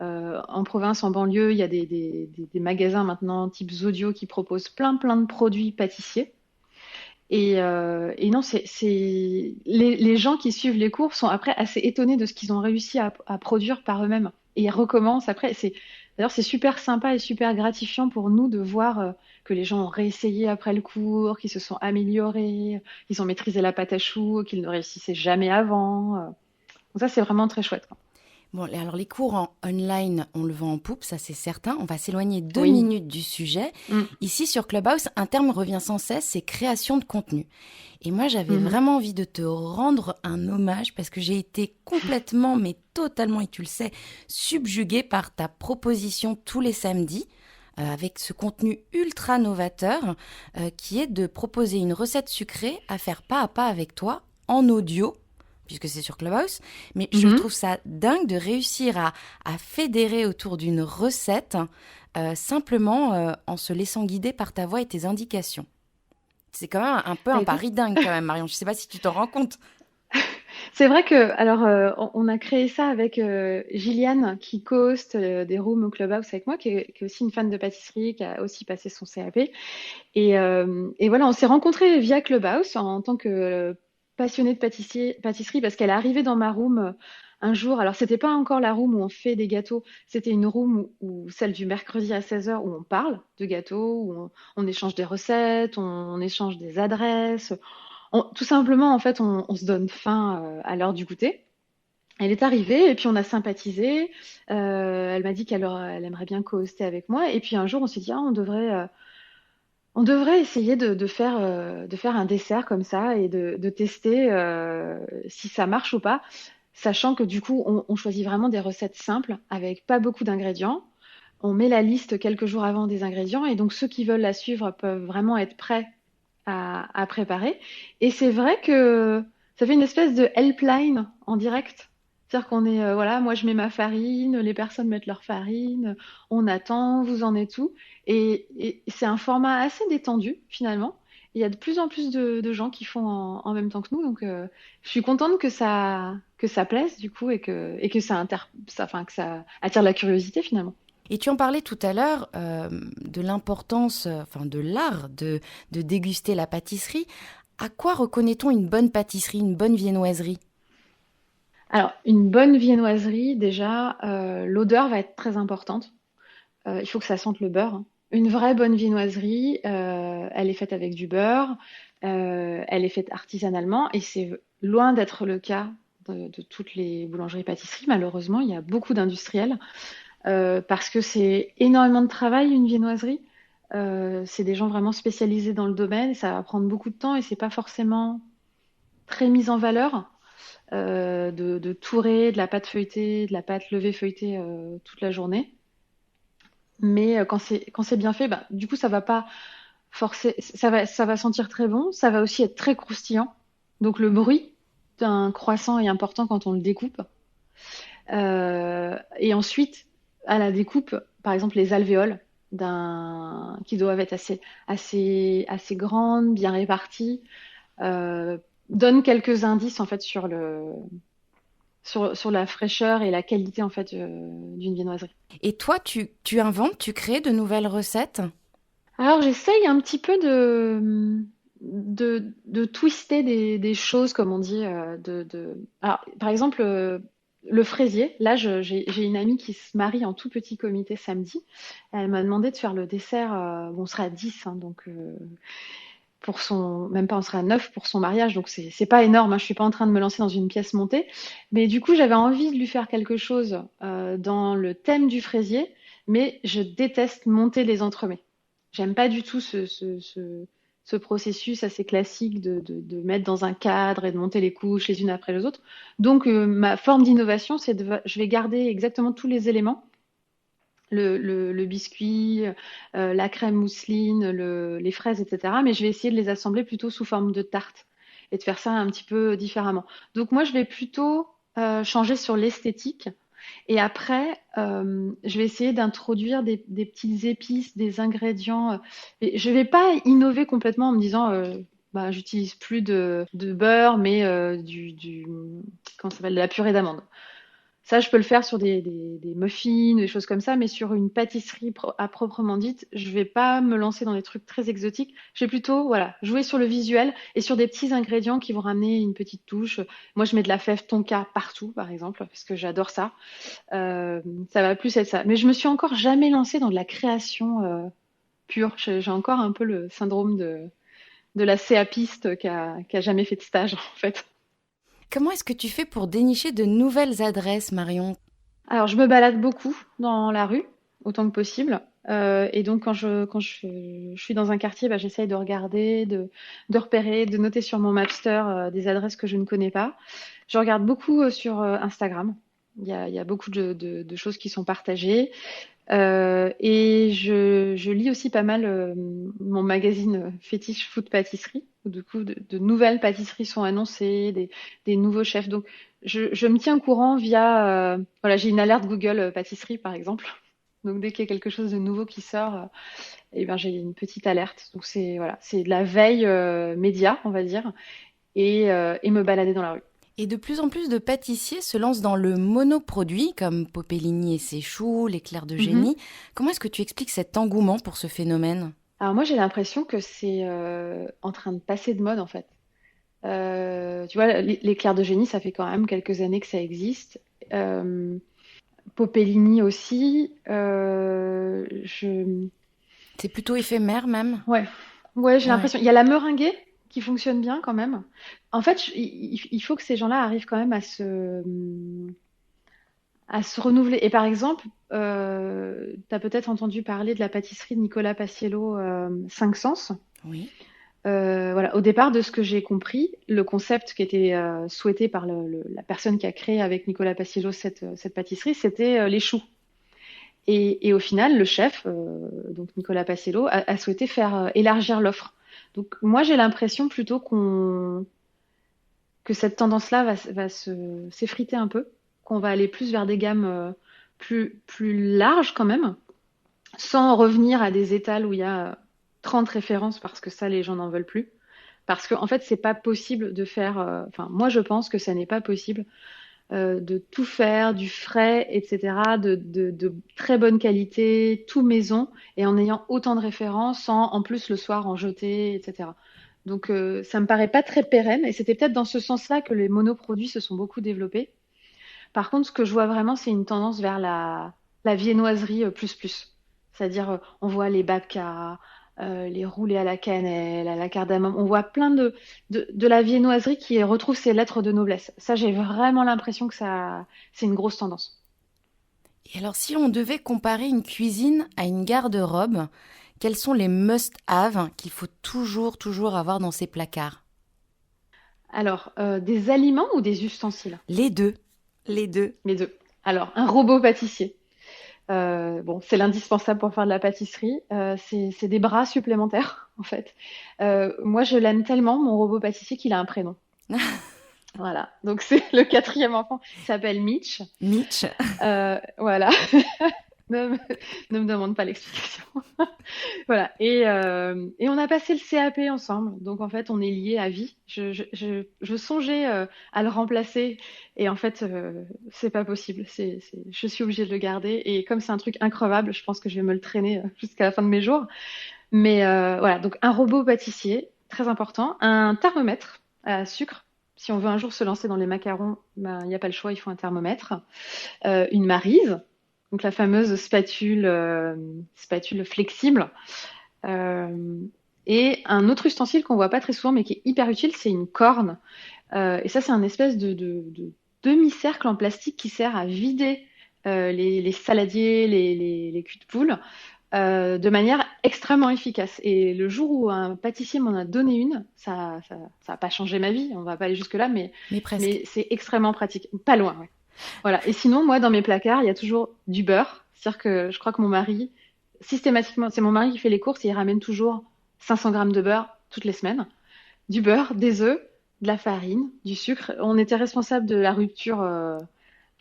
[SPEAKER 2] en province, en banlieue, il y a des magasins maintenant type Zodio qui proposent plein de produits pâtissiers. Et non, les gens qui suivent les cours sont après assez étonnés de ce qu'ils ont réussi à produire par eux-mêmes. Et ils recommencent après. D'ailleurs, c'est super sympa et super gratifiant pour nous de voir que les gens ont réessayé après le cours, qu'ils se sont améliorés, qu'ils ont maîtrisé la pâte à choux, qu'ils ne réussissaient jamais avant. Donc ça, c'est vraiment très chouette, quoi.
[SPEAKER 1] Bon, alors les cours en online, on le vend en poupe, ça c'est certain. On va s'éloigner deux
[SPEAKER 2] Oui.
[SPEAKER 1] minutes du sujet.
[SPEAKER 2] Mm.
[SPEAKER 1] Ici sur Clubhouse, un terme revient sans cesse, c'est création de contenu. Et moi, j'avais
[SPEAKER 2] Mhm.
[SPEAKER 1] vraiment envie de te rendre un hommage parce que j'ai été complètement, mais totalement, et tu le sais, subjuguée par ta proposition tous les samedis avec ce contenu ultra novateur qui est de proposer une recette sucrée à faire pas à pas avec toi en audio puisque c'est sur Clubhouse, mais je
[SPEAKER 2] Mhm.
[SPEAKER 1] trouve ça dingue de réussir à fédérer autour d'une recette simplement en se laissant guider par ta voix et tes indications. C'est quand même un peu
[SPEAKER 2] Bah,
[SPEAKER 1] un
[SPEAKER 2] écoute,
[SPEAKER 1] pari dingue quand même, Marion. Je ne sais pas si tu t'en rends compte.
[SPEAKER 2] c'est vrai que, alors, on a créé ça avec Gilliane, qui co-host des rooms au Clubhouse avec moi, qui est aussi une fan de pâtisserie, qui a aussi passé son CAP. Et voilà, on s'est rencontrés via Clubhouse en tant que passionnée de pâtisserie, parce qu'elle est arrivée dans ma room un jour. Alors, c'était pas encore la room où on fait des gâteaux, c'était une room celle du mercredi à 16h, où on parle de gâteaux, où on échange des recettes, on échange des adresses. Tout simplement, en fait, on se donne faim à l'heure du goûter. Elle est arrivée et puis on a sympathisé. Elle m'a dit elle aimerait bien co-hoster avec moi. Et puis un jour, on s'est dit, ah, on devrait essayer de faire un dessert comme ça et de tester si ça marche ou pas, sachant que du coup, on choisit vraiment des recettes simples avec pas beaucoup d'ingrédients. On met la liste quelques jours avant des ingrédients et donc ceux qui veulent la suivre peuvent vraiment être prêts à préparer. Et c'est vrai que ça fait une espèce de helpline en direct. C'est-à-dire qu'on est, voilà, moi je mets ma farine, les personnes mettent leur farine, on attend, vous en êtes où? Et c'est un format assez détendu finalement. Il y a de plus en plus de gens qui font en même temps que nous, donc je suis contente que ça plaise du coup et que enfin, que ça attire la curiosité finalement.
[SPEAKER 1] Et tu en parlais tout à l'heure de l'importance, enfin de l'art de déguster la pâtisserie. À quoi reconnaît-on une bonne pâtisserie, une bonne viennoiserie?
[SPEAKER 2] Alors, une bonne viennoiserie, déjà, l'odeur va être très importante. Il faut que ça sente le beurre, hein. Une vraie bonne viennoiserie, elle est faite avec du beurre, elle est faite artisanalement et c'est loin d'être le cas de toutes les boulangeries-pâtisseries. Malheureusement, il y a beaucoup d'industriels parce que c'est énormément de travail, une viennoiserie. C'est des gens vraiment spécialisés dans le domaine, ça va prendre beaucoup de temps et c'est pas forcément très mis en valeur de tourer de la pâte feuilletée, de la pâte levée feuilletée toute la journée. Mais quand c'est bien fait, bah, du coup, ça va pas forcer, ça va sentir très bon, ça va aussi être très croustillant. Donc le bruit d'un croissant est important quand on le découpe. Et ensuite, à la découpe, par exemple, les alvéoles qui doivent être assez grandes, bien réparties, euh, donnent quelques indices en fait sur la fraîcheur et la qualité en fait d'une viennoiserie.
[SPEAKER 1] Et toi, tu inventes, tu crées de nouvelles recettes?
[SPEAKER 2] Alors j'essaye un petit peu de twister des choses, comme on dit. Alors, par exemple, le fraisier. Là, j'ai une amie qui se marie en tout petit comité samedi. Elle m'a demandé de faire le dessert. Bon, on sera à 10, hein, donc même pas, on sera à 9 pour son mariage, donc c'est pas énorme, hein, je suis pas en train de me lancer dans une pièce montée. Mais du coup, j'avais envie de lui faire quelque chose dans le thème du fraisier, mais je déteste monter les entremets. J'aime pas du tout ce processus assez classique de mettre dans un cadre et de monter les couches les unes après les autres. Donc, ma forme d'innovation, je vais garder exactement tous les éléments, le biscuit, la crème mousseline, les fraises, etc. Mais je vais essayer de les assembler plutôt sous forme de tarte et de faire ça un petit peu différemment. Donc moi, je vais plutôt changer sur l'esthétique. Et après, je vais essayer d'introduire des petites épices, des ingrédients. Et je ne vais pas innover complètement en me disant, bah, j'utilise plus de beurre, mais comment ça s'appelle, de la purée d'amande. Ça, je peux le faire sur des muffins, des choses comme ça, mais sur une pâtisserie à proprement dite, je vais pas me lancer dans des trucs très exotiques. Je vais plutôt, voilà, jouer sur le visuel et sur des petits ingrédients qui vont ramener une petite touche. Moi, je mets de la fève tonka partout, par exemple, parce que j'adore ça. Euh, Ça va plus être ça. Mais je me suis encore jamais lancée dans de la création pure. J'ai encore un peu le syndrome de la CAPiste qui a jamais fait de stage, en fait.
[SPEAKER 1] Comment est-ce que tu fais pour dénicher de nouvelles adresses, Marion?
[SPEAKER 2] Alors, je me balade beaucoup dans la rue, autant que possible. Et donc, quand je suis dans un quartier, bah, j'essaye de regarder, de repérer, de noter sur mon Mapster des adresses que je ne connais pas. Je regarde beaucoup sur Instagram. Il y a beaucoup de choses qui sont partagées. Et je lis aussi pas mal mon magazine fétiche Food Pâtisserie, où du coup de nouvelles pâtisseries sont annoncées, des nouveaux chefs. Donc je me tiens au courant via, voilà, j'ai une alerte Google pâtisserie par exemple. Donc dès qu'il y a quelque chose de nouveau qui sort, eh ben j'ai une petite alerte. Donc c'est voilà, c'est de la veille média, on va dire, et me balader dans la rue.
[SPEAKER 1] Et de plus en plus de pâtissiers se lancent dans le monoproduit, comme Popellini et ses choux, l'éclair de
[SPEAKER 2] Mhm.
[SPEAKER 1] génie. Comment est-ce que tu expliques cet engouement pour ce phénomène?
[SPEAKER 2] Alors moi j'ai l'impression que c'est en train de passer de mode en fait. Tu vois, l'éclair de génie, ça fait quand même quelques années que ça existe. Euh, Popellini aussi.
[SPEAKER 1] C'est plutôt éphémère même.
[SPEAKER 2] Ouais, ouais, j'ai
[SPEAKER 1] Ouais.
[SPEAKER 2] l'impression. Il y a la meringuée qui fonctionne bien quand même. En fait, il faut que ces gens-là arrivent quand même à se renouveler. Et par exemple, tu as peut-être entendu parler de la pâtisserie de Nicolas Paciello, Cinq Sens.
[SPEAKER 1] Oui.
[SPEAKER 2] Voilà, au départ, de ce que j'ai compris, le concept qui était souhaité par la personne qui a créé avec Nicolas Paciello cette pâtisserie, c'était les choux. Et au final, le chef, donc Nicolas Paciello, a souhaité faire élargir l'offre. Donc moi, j'ai l'impression plutôt que cette tendance-là va s'effriter un peu, qu'on va aller plus vers des gammes plus larges quand même, sans revenir à des étals où il y a 30 références parce que ça, les gens n'en veulent plus. Parce que, en fait, c'est pas possible de faire. Enfin, moi, je pense que ça n'est pas possible de tout faire, du frais, etc., de très bonne qualité, tout maison, et en ayant autant de références, sans en plus le soir en jeter, etc. Donc, ça me paraît pas très pérenne, et c'était peut-être dans ce sens-là que les monoproduits se sont beaucoup développés. Par contre, ce que je vois vraiment, c'est une tendance vers la viennoiserie plus plus. C'est-à-dire, on voit les babkas, les roulés à la cannelle, à la cardamome. On voit plein de la viennoiserie qui retrouve ses lettres de noblesse. Ça, j'ai vraiment l'impression que c'est une grosse tendance.
[SPEAKER 1] Et alors, si on devait comparer une cuisine à une garde-robe, quels sont les must-have qu'il faut toujours, toujours avoir dans ses placards?
[SPEAKER 2] Alors, des aliments ou des ustensiles?
[SPEAKER 1] Les deux. Les deux.
[SPEAKER 2] Les deux. Alors, un robot pâtissier. Bon, c'est l'indispensable pour faire de la pâtisserie. C'est des bras supplémentaires, en fait. Moi, je l'aime tellement, mon robot pâtissier, qu'il a un prénom. Voilà. Donc, c'est le quatrième enfant. Il s'appelle Mitch.
[SPEAKER 1] Mitch.
[SPEAKER 2] Voilà. Ne me, ne me demande pas l'explication. Voilà. Et on a passé le CAP ensemble. Donc, en fait, on est liés à vie. Je songeais à le remplacer. Et en fait, c'est pas possible. Je suis obligée de le garder. Et comme c'est un truc increvable, je pense que je vais me le traîner jusqu'à la fin de mes jours. Mais voilà. Donc, un robot pâtissier, très important. Un thermomètre à sucre. Si on veut un jour se lancer dans les macarons, ben, il n'y a pas le choix, il faut un thermomètre. Une maryse, donc la fameuse spatule flexible. Euh, et un autre ustensile qu'on voit pas très souvent, mais qui est hyper utile, c'est une corne. Et ça, c'est un espèce de demi-cercle en plastique qui sert à vider les saladiers, les culs de poule, de manière extrêmement efficace. Et le jour où un pâtissier m'en a donné une, ça a pas changé ma vie, on va pas aller jusque-là,
[SPEAKER 1] Mais presque.
[SPEAKER 2] mais c'est extrêmement pratique. Pas loin, ouais. Voilà. Et sinon, moi, dans mes placards, il y a toujours du beurre. C'est-à-dire que je crois que mon mari, systématiquement, c'est mon mari qui fait les courses et il ramène toujours 500 grammes de beurre toutes les semaines. Du beurre, des œufs, de la farine, du sucre. On était responsable de la rupture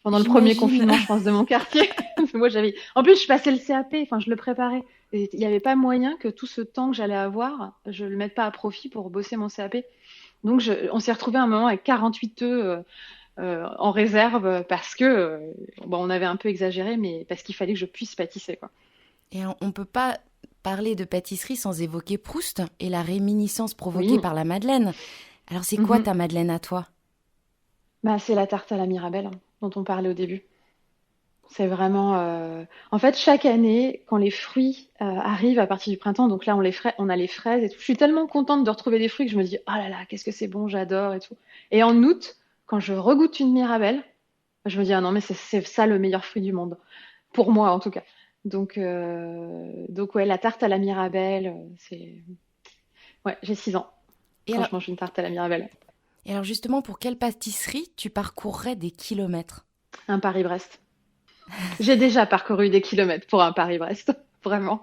[SPEAKER 2] pendant le premier
[SPEAKER 1] J'imagine.
[SPEAKER 2] confinement, je pense, de mon quartier. Moi, en plus, je passais le CAP, enfin, je le préparais. Et il n'y avait pas moyen que tout ce temps que j'allais avoir, je le mette pas à profit pour bosser mon CAP. Donc, on s'est retrouvé un moment avec 48 œufs en réserve parce que bon, on avait un peu exagéré, mais parce qu'il fallait que je puisse pâtisser, quoi.
[SPEAKER 1] Et on ne peut pas parler de pâtisserie sans évoquer Proust et la réminiscence provoquée
[SPEAKER 2] Oui.
[SPEAKER 1] par la Madeleine. Alors, c'est quoi
[SPEAKER 2] Mhm.
[SPEAKER 1] ta Madeleine à toi?
[SPEAKER 2] Bah, c'est la tarte à la Mirabelle dont on parlait au début. C'est vraiment. En fait, chaque année, quand les fruits arrivent à partir du printemps, donc là, on a les fraises et tout. Je suis tellement contente de retrouver des fruits que je me dis, oh là là, qu'est-ce que c'est bon, j'adore et tout. Et en août, quand je regoute une Mirabelle, je me dis, ah non, mais c'est ça le meilleur fruit du monde. Pour moi, en tout cas. Donc ouais, la tarte à la Mirabelle, c'est. Ouais, j'ai 6 ans
[SPEAKER 1] Et
[SPEAKER 2] quand
[SPEAKER 1] alors,
[SPEAKER 2] je mange une tarte à la Mirabelle.
[SPEAKER 1] et alors justement, pour quelle pâtisserie tu parcourrais des kilomètres?
[SPEAKER 2] Un Paris-Brest. J'ai déjà parcouru des kilomètres pour un Paris-Brest, vraiment.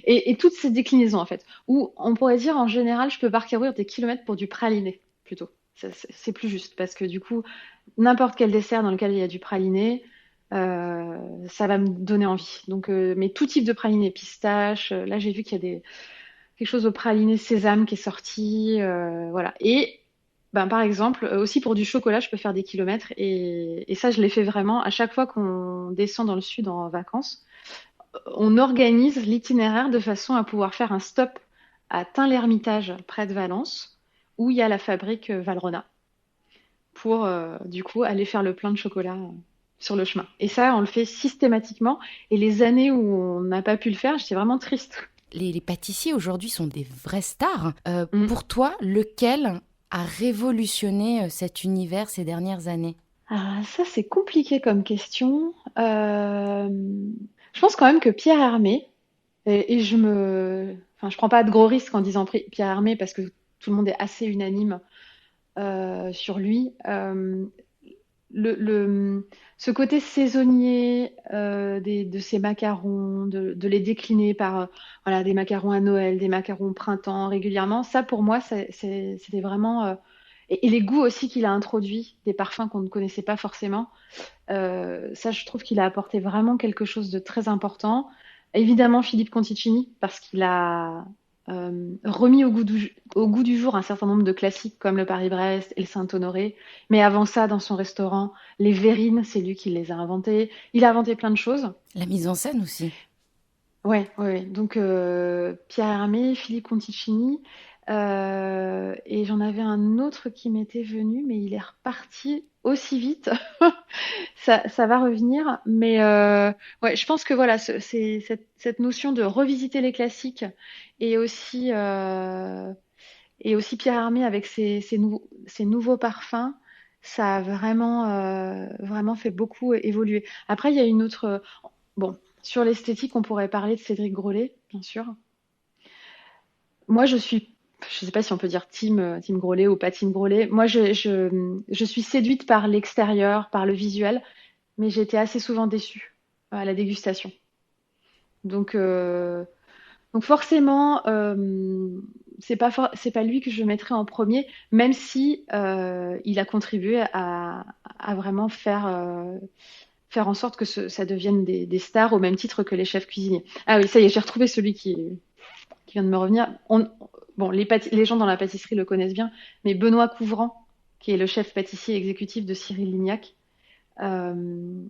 [SPEAKER 2] Et toutes ces déclinaisons, en fait. Ou on pourrait dire, en général, je peux parcourir des kilomètres pour du praliné, plutôt. C'est plus juste, parce que du coup, n'importe quel dessert dans lequel il y a du praliné, ça va me donner envie. Donc, mais tout type de praliné, pistache. Là, j'ai vu qu'il y a quelque chose au praliné sésame qui est sorti, voilà. Et ben, par exemple, aussi pour du chocolat, je peux faire des kilomètres. Et ça, je l'ai fait vraiment. À chaque fois qu'on descend dans le sud en vacances, on organise l'itinéraire de façon à pouvoir faire un stop à Tain-l'Hermitage, près de Valence, où il y a la fabrique Valrhona, pour du coup aller faire le plein de chocolat sur le chemin. Et ça, on le fait systématiquement. Et les années où on n'a pas pu le faire, j'étais vraiment triste.
[SPEAKER 1] Les pâtissiers aujourd'hui sont des vraies stars.
[SPEAKER 2] Mm.
[SPEAKER 1] Pour toi, lequel a révolutionné cet univers ces dernières années?
[SPEAKER 2] Ah, ça, c'est compliqué comme question. Je pense quand même que Pierre Hermé, et enfin, je prends pas de gros risques en disant Pierre Hermé parce que tout le monde est assez unanime sur lui. Le, le- Ce côté saisonnier de ces macarons, de les décliner par voilà, des macarons à Noël, des macarons au printemps régulièrement, ça pour moi, c'était vraiment. Et les goûts aussi qu'il a introduits, des parfums qu'on ne connaissait pas forcément, ça je trouve qu'il a apporté vraiment quelque chose de très important. Évidemment Philippe Conticini, parce qu'il a remis au goût du jour un certain nombre de classiques comme le Paris-Brest et le Saint-Honoré. Mais avant ça, dans son restaurant, les verrines, c'est lui qui les a inventées. Il a inventé plein de choses.
[SPEAKER 1] La mise en scène aussi.
[SPEAKER 2] Ouais, ouais, ouais. Donc Pierre Hermé, Philippe Conticini, et j'en avais un autre qui m'était venu, mais il est reparti aussi vite. Ça va revenir, mais ouais, je pense que voilà, c'est cette notion de revisiter les classiques et aussi euh, et aussi Pierre Hermé avec ses nouveaux parfums, ça a vraiment fait beaucoup évoluer. Après, il y a une autre. Bon, sur l'esthétique, on pourrait parler de Cédric Grolet, bien sûr. Moi, je sais pas si on peut dire team Grolet ou pas team Grolet. Moi, je suis séduite par l'extérieur, par le visuel, mais j'ai été assez souvent déçue à la dégustation. Donc, euh, donc forcément, c'est pas lui que je mettrais en premier, même si il a contribué à vraiment faire en sorte que ça devienne des stars au même titre que les chefs cuisiniers. Ah oui, ça y est, j'ai retrouvé celui qui vient de me revenir. Bon, les gens dans la pâtisserie le connaissent bien, mais Benoît Couvrant, qui est le chef pâtissier exécutif de Cyril Lignac, euh,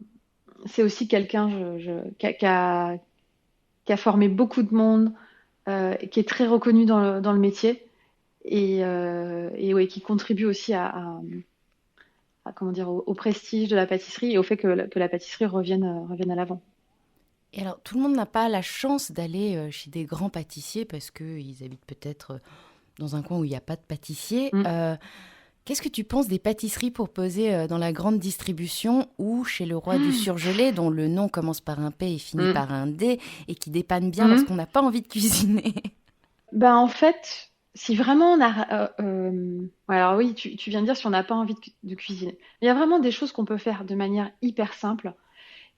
[SPEAKER 2] c'est aussi quelqu'un qui a formé beaucoup de monde, qui est très reconnu dans le métier et ouais, qui contribue aussi comment dire, au prestige de la pâtisserie et au fait que la pâtisserie revienne à l'avant.
[SPEAKER 1] Et alors, tout le monde n'a pas la chance d'aller chez des grands pâtissiers parce qu'ils habitent peut-être dans un coin où il n'y a pas de pâtissier.
[SPEAKER 2] Mm.
[SPEAKER 1] Qu'est-ce que tu penses des pâtisseries proposées dans la grande distribution ou chez le roi du surgelé, dont le nom commence par un P et finit
[SPEAKER 2] Mm.
[SPEAKER 1] par un D, et qui dépanne bien
[SPEAKER 2] Mm.
[SPEAKER 1] lorsqu'on n'a pas envie de cuisiner?
[SPEAKER 2] Ben, en fait, si vraiment on a... ouais, alors oui, tu viens de dire si on n'a pas envie de cuisiner. Il y a vraiment des choses qu'on peut faire de manière hyper simple.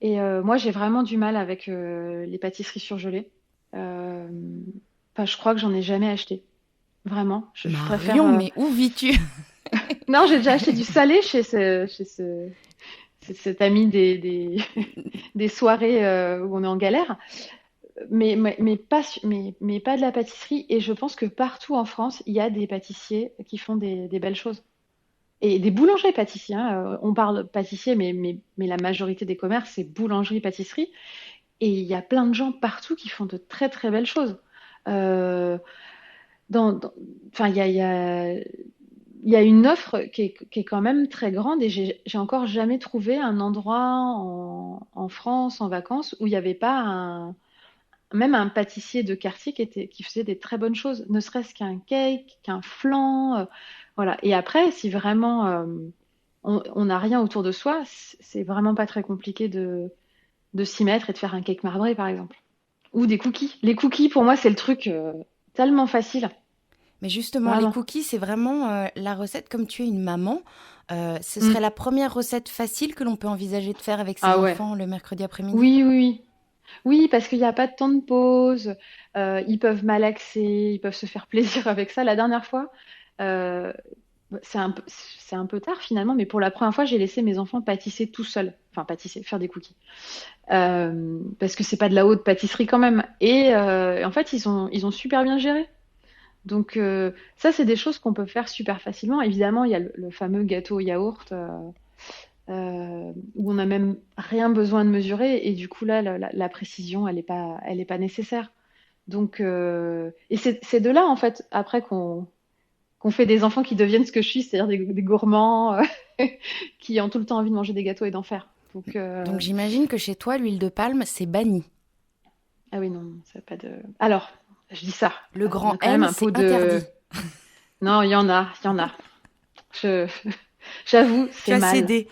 [SPEAKER 2] Et moi, j'ai vraiment du mal avec les pâtisseries surgelées. Euh, Enfin, je crois que j'en ai jamais acheté. Vraiment. Je préfère.
[SPEAKER 1] Marion, mais où vis-tu?
[SPEAKER 2] Non, j'ai déjà acheté du salé cet ami des soirées où on est en galère. Mais pas de la pâtisserie. Et je pense que partout en France, il y a des pâtissiers qui font des belles choses. Et des boulangers pâtissiers, hein. On parle pâtissier, mais la majorité des commerces, c'est boulangerie, pâtisserie. Et il y a plein de gens partout qui font de très très belles choses. Euh, dans, dans- enfin, il y a une offre qui est quand même très grande et j'ai encore jamais trouvé un endroit en France, en vacances, où il n'y avait pas même un pâtissier de quartier qui faisait des très bonnes choses, ne serait-ce qu'un cake, qu'un flan. Voilà. Et après, si vraiment on n'a rien autour de soi, c'est vraiment pas très compliqué de s'y mettre et de faire un cake marbré, par exemple. Ou des cookies. Les cookies, pour moi, c'est le truc tellement facile.
[SPEAKER 1] Mais justement, les
[SPEAKER 2] Vraiment.
[SPEAKER 1] cookies, c'est vraiment la recette comme tu es une maman. Ce
[SPEAKER 2] Mm.
[SPEAKER 1] serait la première recette facile que l'on peut envisager de faire avec ses
[SPEAKER 2] Ah ouais.
[SPEAKER 1] enfants le mercredi après-midi.
[SPEAKER 2] Oui, oui, oui. Oui, parce qu'il n'y a pas de temps de pause. Ils peuvent malaxer, ils peuvent se faire plaisir avec ça. La dernière fois, euh, c'est un peu tard finalement, mais pour la première fois, j'ai laissé mes enfants pâtisser tout seuls. Enfin, pâtisser, faire des cookies. Parce que c'est pas de la haute pâtisserie quand même. Et en fait, ils ont super bien géré. Donc ça, c'est des choses qu'on peut faire super facilement. Évidemment, il y a le fameux gâteau au yaourt où on n'a même rien besoin de mesurer et du coup là, la précision, elle est pas nécessaire. Donc et c'est de là en fait après qu'on fait des enfants qui deviennent ce que je suis, c'est-à-dire des gourmands qui ont tout le temps envie de manger des gâteaux et d'en faire. Donc
[SPEAKER 1] Donc j'imagine que chez toi, l'huile de palme, c'est banni.
[SPEAKER 2] ah oui non, ça n'a pas de. Alors je dis ça,
[SPEAKER 1] Le
[SPEAKER 2] on
[SPEAKER 1] grand
[SPEAKER 2] a quand même
[SPEAKER 1] N,
[SPEAKER 2] un
[SPEAKER 1] c'est
[SPEAKER 2] pot de.
[SPEAKER 1] interdit.
[SPEAKER 2] Non, il y en a. Je J'avoue,
[SPEAKER 1] Tu
[SPEAKER 2] c'est
[SPEAKER 1] as
[SPEAKER 2] mal.
[SPEAKER 1] cédé.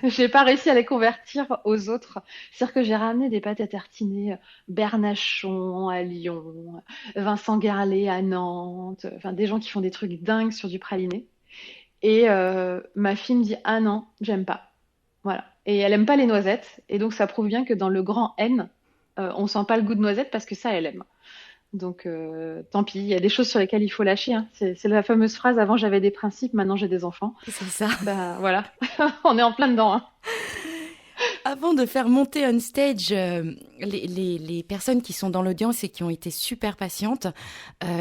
[SPEAKER 2] J'ai pas réussi à les convertir aux autres. C'est-à-dire que j'ai ramené des pâtes à tartiner Bernachon à Lyon, Vincent Garlet à Nantes, enfin des gens qui font des trucs dingues sur du praliné. Et ma fille me dit ah non, j'aime pas. Voilà. Et elle aime pas les noisettes. Et donc ça prouve bien que dans le grand N, on sent pas le goût de noisette parce que ça elle aime. Donc tant pis, il y a des choses sur lesquelles il faut lâcher, hein. C'est la fameuse phrase avant j'avais des principes, maintenant j'ai des enfants.
[SPEAKER 1] C'est ça.
[SPEAKER 2] Bah voilà, on est en plein dedans, hein.
[SPEAKER 1] Avant de faire monter on stage les personnes qui sont dans l'audience et qui ont été super patientes,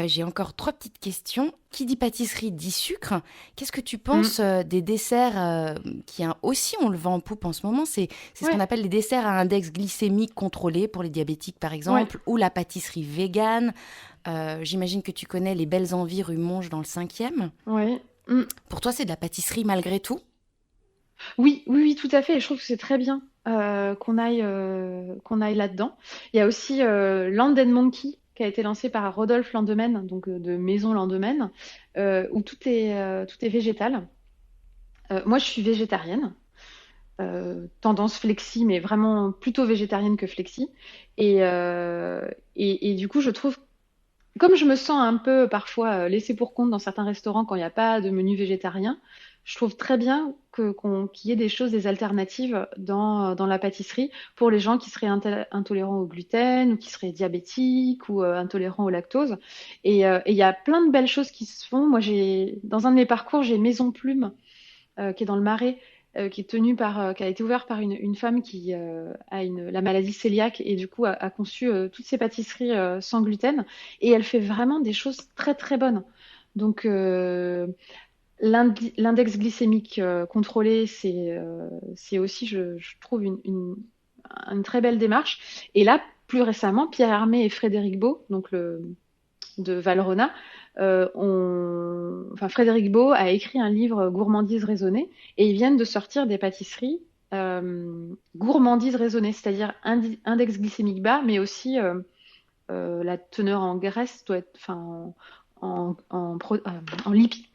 [SPEAKER 1] j'ai encore 3 petites questions. Qui dit pâtisserie dit sucre. Qu'est-ce que tu
[SPEAKER 2] Mm.
[SPEAKER 1] penses des desserts qui aussi on le vend en poupe en ce moment? C'est ce qu'on
[SPEAKER 2] Ouais,
[SPEAKER 1] appelle les desserts à index glycémique contrôlé pour les diabétiques par
[SPEAKER 2] ouais,
[SPEAKER 1] exemple, ou la pâtisserie végane. J'imagine que tu connais les Belles Envies rue Monge dans le 5e.
[SPEAKER 2] ouais. Mm.
[SPEAKER 1] Pour toi, c'est de la pâtisserie malgré tout?
[SPEAKER 2] Oui, oui, oui, tout à fait. Et je trouve que c'est très bien qu'on aille là-dedans. Il y a aussi Land and Monkey qui a été lancé par Rodolphe Landemaine, donc de Maison Landemaine, où tout est végétal. Moi, je suis végétarienne, tendance flexi, mais vraiment plutôt végétarienne que flexi. Et, euh, et du coup, je trouve, comme je me sens un peu parfois laissée pour compte dans certains restaurants quand il n'y a pas de menu végétarien, je trouve très bien qu'il y ait des choses, des alternatives dans la pâtisserie pour les gens qui seraient intolérants au gluten ou qui seraient diabétiques ou intolérants au lactose. Et il y a plein de belles choses qui se font. Moi, dans un de mes parcours, j'ai Maison Plume qui est dans le Marais, qui a été ouvert par une femme qui a la maladie cœliaque et du coup a conçu toutes ses pâtisseries sans gluten. Et elle fait vraiment des choses très très bonnes. Donc l'index glycémique contrôlé, c'est aussi, je trouve, une très belle démarche. Et là, plus récemment, Pierre Hermé et Frédéric Beau, de Valrhona, enfin, Frédéric Beau a écrit un livre Gourmandise raisonnée et ils viennent de sortir des pâtisseries gourmandise raisonnée, c'est-à-dire index glycémique bas, mais aussi la teneur en graisse doit être, enfin, en lipides,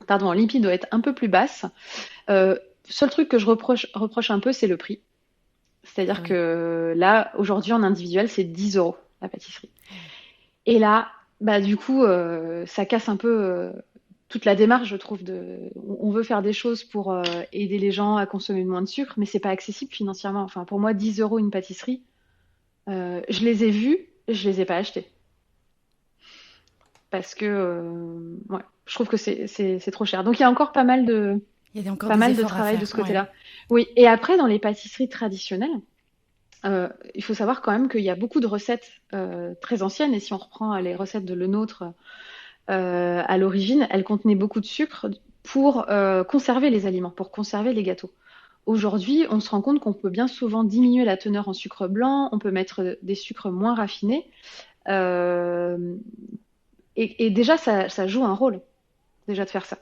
[SPEAKER 2] pardon, en lipides doit être un peu plus basse. Seul truc que je reproche un peu, c'est le prix.
[SPEAKER 1] Ah
[SPEAKER 2] C'est-à-dire
[SPEAKER 1] oui.
[SPEAKER 2] que là, aujourd'hui, en individuel, c'est 10 euros la pâtisserie. Et là, bah, du coup, ça casse un peu toute la démarche, je trouve. On veut faire des choses pour aider les gens à consommer moins de sucre, mais c'est pas accessible financièrement. Enfin, pour moi, 10 euros une pâtisserie, je les ai vus, je les ai pas achetés. Parce que, ouais, je trouve que c'est trop cher. Donc, il y a encore
[SPEAKER 1] Il y a encore
[SPEAKER 2] pas
[SPEAKER 1] des
[SPEAKER 2] mal de
[SPEAKER 1] efforts à
[SPEAKER 2] travail de
[SPEAKER 1] faire.
[SPEAKER 2] ce
[SPEAKER 1] Ouais.
[SPEAKER 2] côté-là. Oui, et après, dans les pâtisseries traditionnelles, il faut savoir quand même qu'il y a beaucoup de recettes très anciennes, et si on reprend les recettes de Le Nôtre à l'origine, elles contenaient beaucoup de sucre pour conserver les aliments, pour conserver les gâteaux. Aujourd'hui, on se rend compte qu'on peut bien souvent diminuer la teneur en sucre blanc, on peut mettre des sucres moins raffinés, euh, et déjà ça joue un rôle, déjà de faire ça.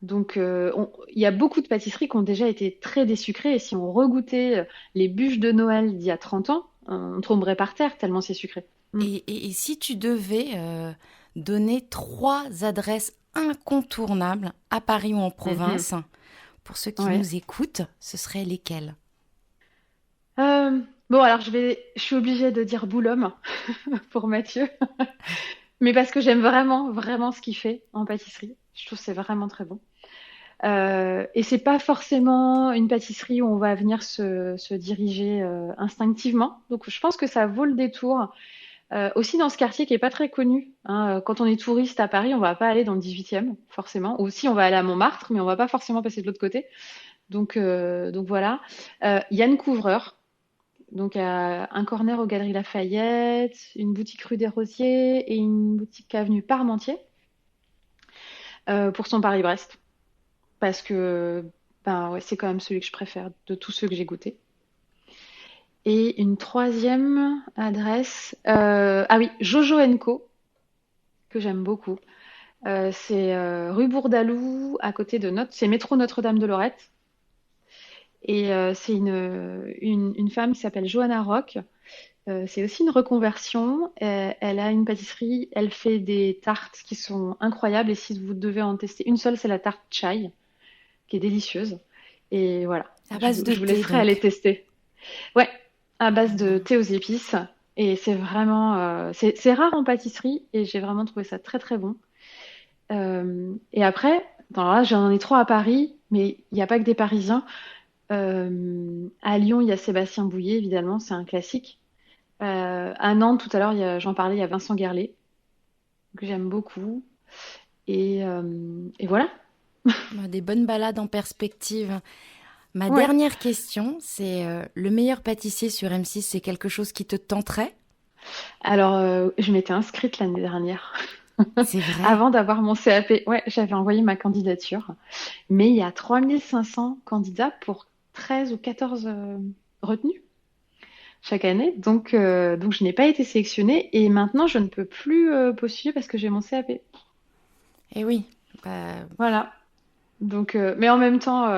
[SPEAKER 2] Donc, il y a beaucoup de pâtisseries qui ont déjà été très désucrées, et si on regoûtait les bûches de Noël d'il y a 30 ans, on tomberait par terre tellement c'est sucré. Mm.
[SPEAKER 1] Et si tu devais donner 3 adresses incontournables à Paris ou en
[SPEAKER 2] Mhm.
[SPEAKER 1] province, pour ceux qui
[SPEAKER 2] Ouais.
[SPEAKER 1] nous écoutent, ce seraient lesquelles?
[SPEAKER 2] Bon, alors je suis obligée de dire Boulogne pour Mathieu, mais parce que j'aime vraiment, vraiment ce qu'il fait en pâtisserie. Je trouve que c'est vraiment très bon. Et c'est pas forcément une pâtisserie où on va venir se diriger instinctivement. Donc je pense que ça vaut le détour. Aussi dans ce quartier qui est pas très connu, hein. Quand on est touriste à Paris, on va pas aller dans le 18e forcément. Ou si on va aller à Montmartre, mais on va pas forcément passer de l'autre côté. Donc voilà. Yann Couvreur, donc un corner aux Galeries Lafayette, une boutique rue des Rosiers et une boutique avenue Parmentier pour son Paris-Brest. Parce que ben, ouais, c'est quand même celui que je préfère de tous ceux que j'ai goûtés. Et une troisième adresse, ah oui, Jojo Co, que j'aime beaucoup. C'est rue Bourdaloue, à côté c'est métro Notre-Dame de Lorette. Et c'est une femme qui s'appelle Johanna Rock. C'est aussi une reconversion. Elle a une pâtisserie, elle fait des tartes qui sont incroyables. Et si vous devez en tester une seule, c'est la tarte chai, qui est délicieuse. Et voilà,
[SPEAKER 1] À base de
[SPEAKER 2] je vous
[SPEAKER 1] thé,
[SPEAKER 2] laisserai aller
[SPEAKER 1] donc.
[SPEAKER 2] tester. Ouais, à base de
[SPEAKER 1] Bon.
[SPEAKER 2] thé aux épices. Et c'est vraiment, c'est rare en pâtisserie et j'ai vraiment trouvé ça très très bon. Et après, alors là, j'en ai trois à Paris, mais il n'y a pas que des Parisiens. À Lyon, il y a Sébastien Bouillet, évidemment, c'est un classique. À Nantes, tout à l'heure, j'en parlais, il y a Vincent Guerlet, que j'aime beaucoup. Et voilà.
[SPEAKER 1] Des bonnes balades en perspective. Ma
[SPEAKER 2] Ouais.
[SPEAKER 1] dernière question, c'est le meilleur pâtissier sur M6, c'est quelque chose qui te tenterait?
[SPEAKER 2] Alors, je m'étais inscrite l'année dernière
[SPEAKER 1] C'est vrai.
[SPEAKER 2] avant d'avoir mon CAP. Ouais, j'avais envoyé ma candidature, mais il y a 3500 candidats pour 13 ou 14 retenues chaque année. Donc je n'ai pas été sélectionnée et maintenant je ne peux plus postuler parce que j'ai mon CAP.
[SPEAKER 1] Eh oui, bah,
[SPEAKER 2] Voilà. Mais en même temps,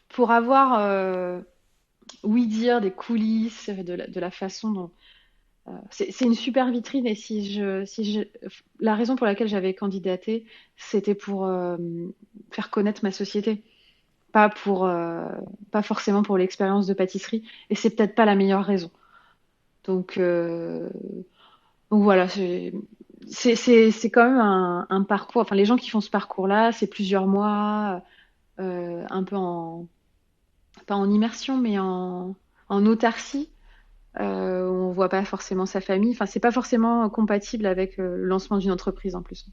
[SPEAKER 2] pour avoir, oui dire des coulisses de la façon dont c'est une super vitrine et la raison pour laquelle j'avais candidaté, c'était pour faire connaître ma société, pas pour, pas forcément pour l'expérience de pâtisserie. Et c'est peut-être pas la meilleure raison. Donc, euh, donc voilà, c'est quand même un parcours. Enfin, les gens qui font ce parcours-là, c'est plusieurs mois, un peu pas en immersion, mais en autarcie. Où on voit pas forcément sa famille. Enfin, c'est pas forcément compatible avec le lancement d'une entreprise en plus.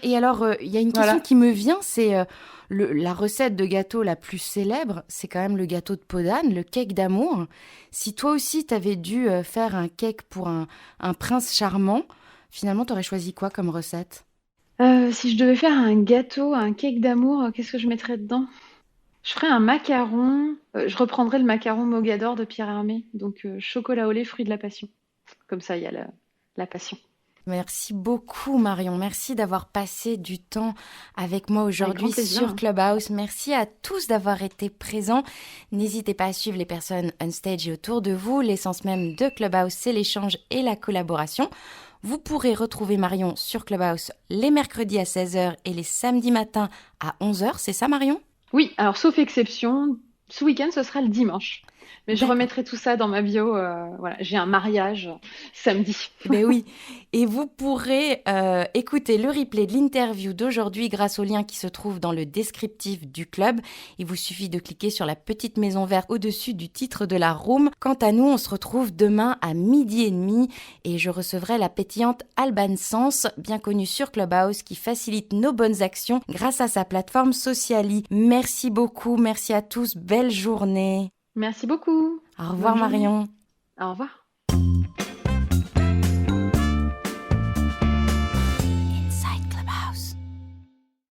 [SPEAKER 1] et alors, il y a une question
[SPEAKER 2] Voilà.
[SPEAKER 1] qui me vient, c'est la recette de gâteau la plus célèbre, c'est quand même le gâteau de peau d'âne, le cake d'amour. Si toi aussi, t'avais dû faire un cake pour un prince charmant, finalement, t'aurais choisi quoi comme recette?
[SPEAKER 2] Si je devais faire un gâteau, un cake d'amour, qu'est-ce que je mettrais dedans? Je ferais un macaron. Je reprendrais le macaron Mogador de Pierre Hermé. Donc chocolat au lait, fruit de la passion. Comme ça, il y a la passion.
[SPEAKER 1] Merci beaucoup Marion, merci d'avoir passé du temps avec moi
[SPEAKER 2] Avec grand
[SPEAKER 1] aujourd'hui
[SPEAKER 2] plaisir,
[SPEAKER 1] sur
[SPEAKER 2] hein.
[SPEAKER 1] Clubhouse. Merci à tous d'avoir été présents. N'hésitez pas à suivre les personnes on stage et autour de vous. L'essence même de Clubhouse, c'est l'échange et la collaboration. Vous pourrez retrouver Marion sur Clubhouse les mercredis à 16h et les samedis matins à 11h. C'est ça Marion?
[SPEAKER 2] Oui, alors sauf exception, ce week-end, ce sera le dimanche. Mais je
[SPEAKER 1] D'accord.
[SPEAKER 2] remettrai tout ça dans ma bio. Voilà, j'ai un mariage samedi.
[SPEAKER 1] Eh ben oui, et vous pourrez écouter le replay de l'interview d'aujourd'hui grâce au lien qui se trouve dans le descriptif du club. Il vous suffit de cliquer sur la petite maison verte au-dessus du titre de la room. Quant à nous, on se retrouve demain à 12h30 et je recevrai la pétillante Alban Sens, bien connue sur Clubhouse, qui facilite nos bonnes actions grâce à sa plateforme Sociali. Merci beaucoup, merci à tous, belle journée.
[SPEAKER 2] Merci beaucoup.
[SPEAKER 1] Au revoir
[SPEAKER 2] Bonne journée.
[SPEAKER 1] Marion.
[SPEAKER 2] Au revoir.